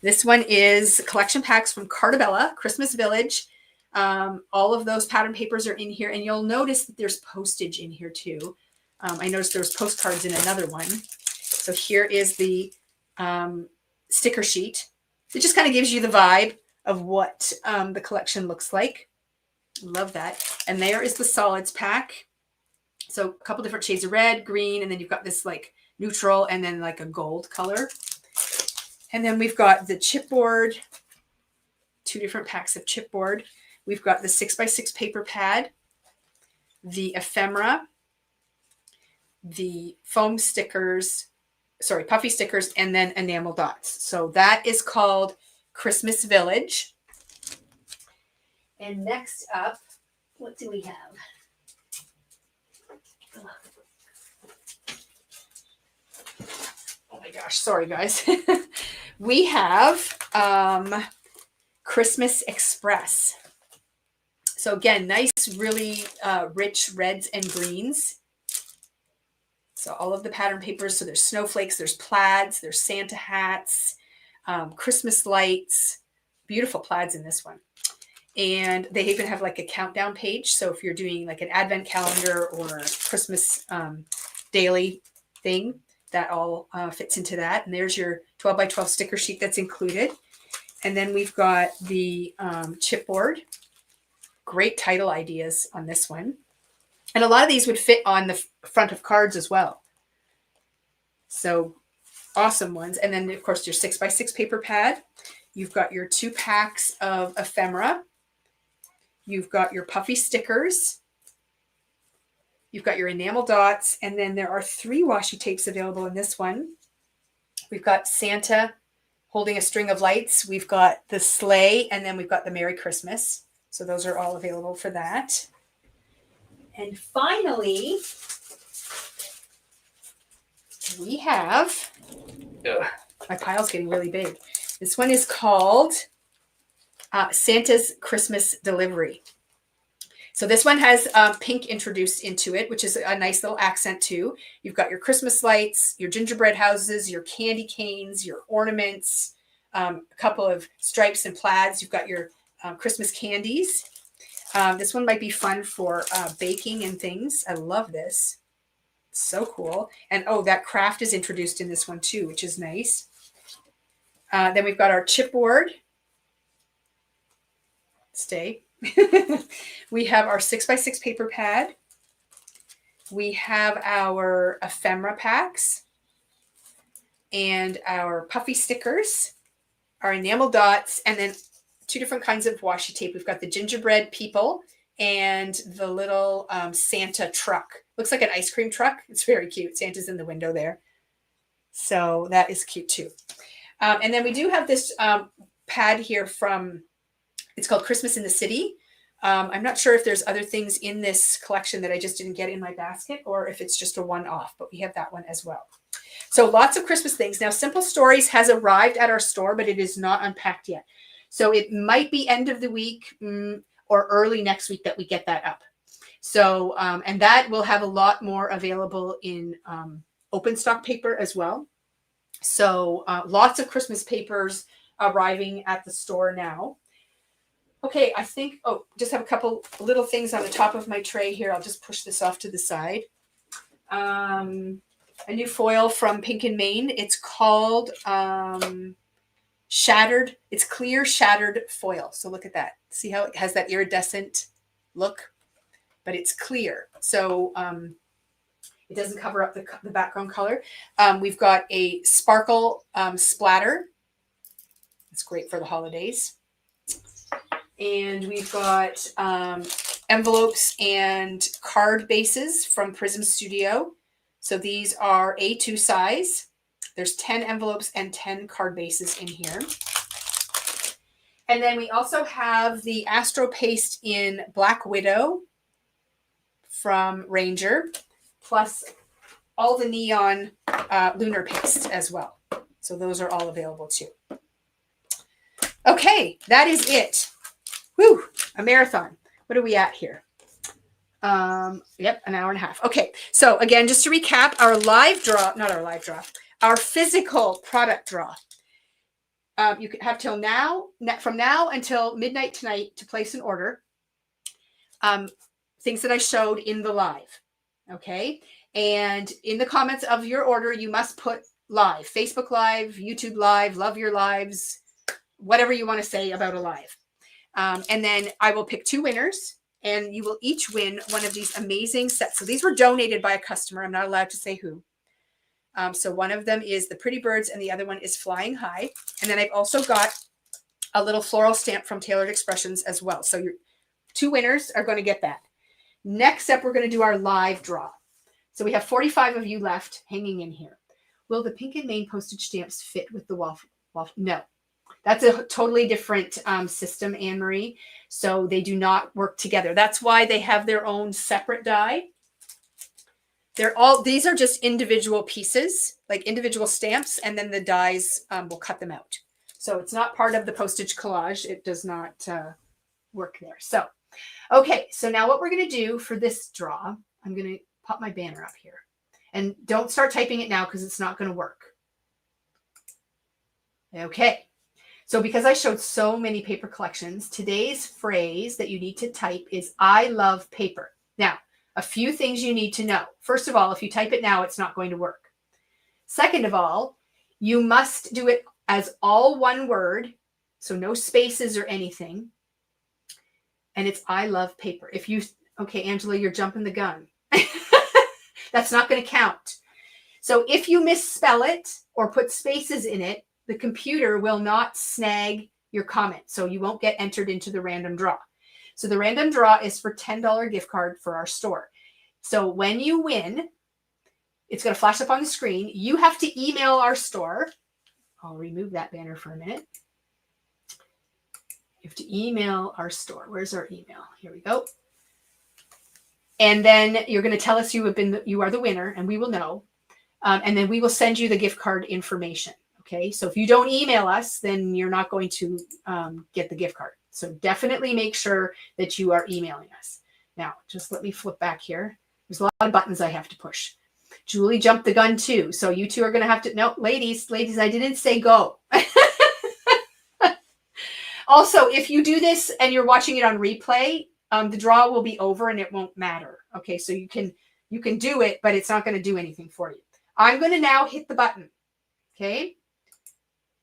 This one is collection packs from Cartabella, Christmas Village. All of those pattern papers are in here, and you'll notice that there's postage in here too. I noticed there was postcards in another one. So here is the sticker sheet. It just kind of gives you the vibe of what the collection looks like. Love that. And there is the solids pack. So a couple different shades of red, green, and then you've got this like neutral and then like a gold color. And then we've got the chipboard, 2 different packs of chipboard. We've got the 6x6 paper pad, the ephemera, the foam stickers, puffy stickers, and then enamel dots. So that is called Christmas Village. And next up, what do we have? Oh my gosh, sorry guys. We have Christmas Express. So again, nice, really rich reds and greens. So all of the pattern papers. So there's snowflakes, there's plaids, there's Santa hats, Christmas lights, beautiful plaids in this one. And they even have like a countdown page. So if you're doing like an advent calendar or a Christmas daily thing, that all fits into that. And there's your 12 by 12 sticker sheet that's included. And then we've got the chipboard. Great title ideas on this one. And a lot of these would fit on the front of cards as well. So awesome ones. And then of course your 6x6 paper pad. You've got your 2 packs of ephemera. You've got your puffy stickers. You've got your enamel dots. And then there are 3 washi tapes available in this one. We've got Santa holding a string of lights. We've got the sleigh, and then we've got the Merry Christmas. So those are all available for that. And finally, we have, my pile's getting really big. This one is called Santa's Christmas Delivery. So this one has pink introduced into it, which is a nice little accent too. You've got your Christmas lights, your gingerbread houses, your candy canes, your ornaments, a couple of stripes and plaids. You've got your Christmas candies. This one might be fun for baking and things. I love this. So cool. And oh, that craft is introduced in this one too, which is nice. Then we've got our chipboard. Stay. We have our 6x6 paper pad. We have our ephemera packs and our puffy stickers, our enamel dots, and then 2 different kinds of washi tape. We've got the gingerbread people and the little Santa truck. Looks like an ice cream truck. It's very cute. Santa's in the window there. So that is cute too. And then we do have this pad here from, it's called Christmas in the City. I'm not sure if there's other things in this collection that I just didn't get in my basket or if it's just a one-off, but we have that one as well. So lots of Christmas things. Now, Simple Stories has arrived at our store, but it is not unpacked yet. So it might be end of the week or early next week that we get that up. So, and that will have a lot more available in open stock paper as well. So lots of Christmas papers arriving at the store now. Okay, I think, just have a couple little things on the top of my tray here. I'll just push this off to the side. A new foil from Pink and Main. It's called Shattered. It's clear shattered foil. So look at that. See how it has that iridescent look? But it's clear. So it doesn't cover up the background color. We've got a sparkle splatter. It's great for the holidays. And we've got envelopes and card bases from Prism Studio. So these are A2 size. There's 10 envelopes and 10 card bases in here. And then we also have the Astro Paste in Black Widow from Ranger, plus all the neon lunar paste as well. So those are all available too. Okay, that is it. Whew, a marathon. What are we at here? Yep, an hour and a half. Okay, so again, just to recap, our live draw, not our live draw, our physical product draw. You can have till now, from now until midnight tonight to place an order. Things that I showed in the live. Okay, And in the comments of your order, you must put live, Facebook Live, YouTube Live, love your lives, whatever you want to say about a live. And then I will pick 2 winners, and you will each win one of these amazing sets. So these were donated by a customer. I'm not allowed to say who. So one of them is the Pretty Birds and the other one is Flying High. And then I've also got a little floral stamp from Tailored Expressions as well. So your 2 winners are going to get that. Next up, we're going to do our live draw. So we have 45 of you left hanging in here. Will the Pink and Maine postage stamps fit with the waffle? No, that's a totally different system, Anne-Marie. So they do not work together. That's why they have their own separate die. These are just individual pieces, like individual stamps, and then the dies will cut them out. So it's not part of the postage collage. It does not work there. So, okay. So now what we're going to do for this draw, I'm going to pop my banner up here. And don't start typing it now because it's not going to work. Okay. So because I showed so many paper collections, today's phrase that you need to type is I love paper. Now, a few things you need to know. First of all, if you type it now, it's not going to work. Second of all, you must do it as all one word, so no spaces or anything. And it's I love paper. Okay, Angela, you're jumping the gun. That's not going to count. So if you misspell it or put spaces in it, the computer will not snag your comment. So you won't get entered into the random draw. So the random draw is for $10 gift card for our store. So when you win, it's going to flash up on the screen. You have to email our store. I'll remove that banner for a minute. You have to email our store. Where's our email? Here we go. And then you're going to tell us you are the winner, and we will know. And then we will send you the gift card information. Okay. So if you don't email us, then you're not going to get the gift card. So definitely make sure that you are emailing us. Now, just let me flip back here. There's a lot of buttons I have to push. Julie jumped the gun too. So you two are going to have to, no, ladies, I didn't say go. Also, if you do this and you're watching it on replay, the draw will be over and it won't matter. Okay. So you can do it, but it's not going to do anything for you. I'm going to now hit the button. Okay.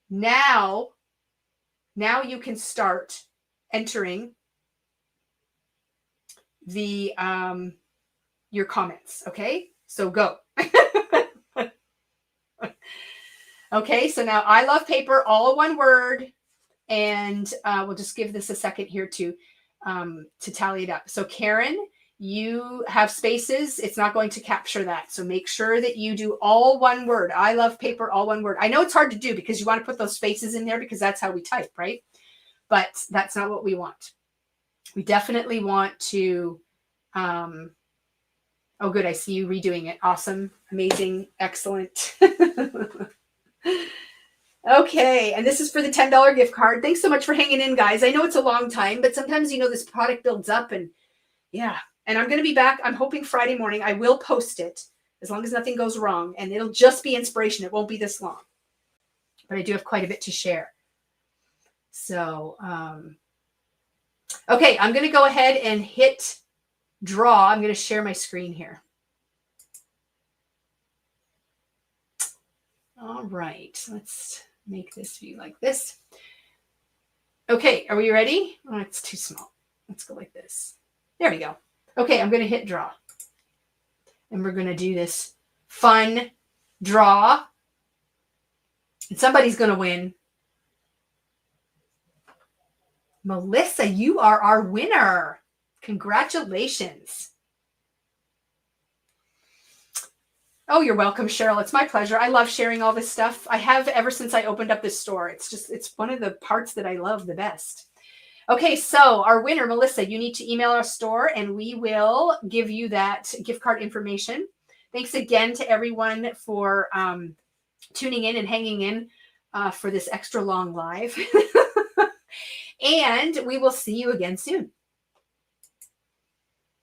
Now you can start entering the your comments. Okay, so go. Okay, so now I love paper, all one word, and we'll just give this a second here to tally it up. So Karen, you have spaces. It's not going to capture that. So make sure that you do all one word. I love paper, all one word. I know it's hard to do because you want to put those spaces in there because that's how we type, right? But that's not what we want. We definitely want to, oh, good. I see you redoing it. Awesome. Amazing. Excellent. Okay. And this is for the $10 gift card. Thanks so much for hanging in, guys. I know it's a long time, but sometimes, this product builds up and yeah. And I'm going to be back. I'm hoping Friday morning. I will post it as long as nothing goes wrong. And it'll just be inspiration. It won't be this long. But I do have quite a bit to share. So, okay. I'm going to go ahead and hit draw. I'm going to share my screen here. All right. Let's make this view like this. Okay. Are we ready? Oh, it's too small. Let's go like this. There we go. Okay, I'm going to hit draw. And we're going to do this fun draw. And somebody's going to win. Melissa, you are our winner. Congratulations. Oh, you're welcome, Cheryl. It's my pleasure. I love sharing all this stuff. I have ever since I opened up this store. It's one of the parts that I love the best. Okay, so our winner, Melissa, you need to email our store and we will give you that gift card information. Thanks again to everyone for tuning in and hanging in for this extra long live. And we will see you again soon.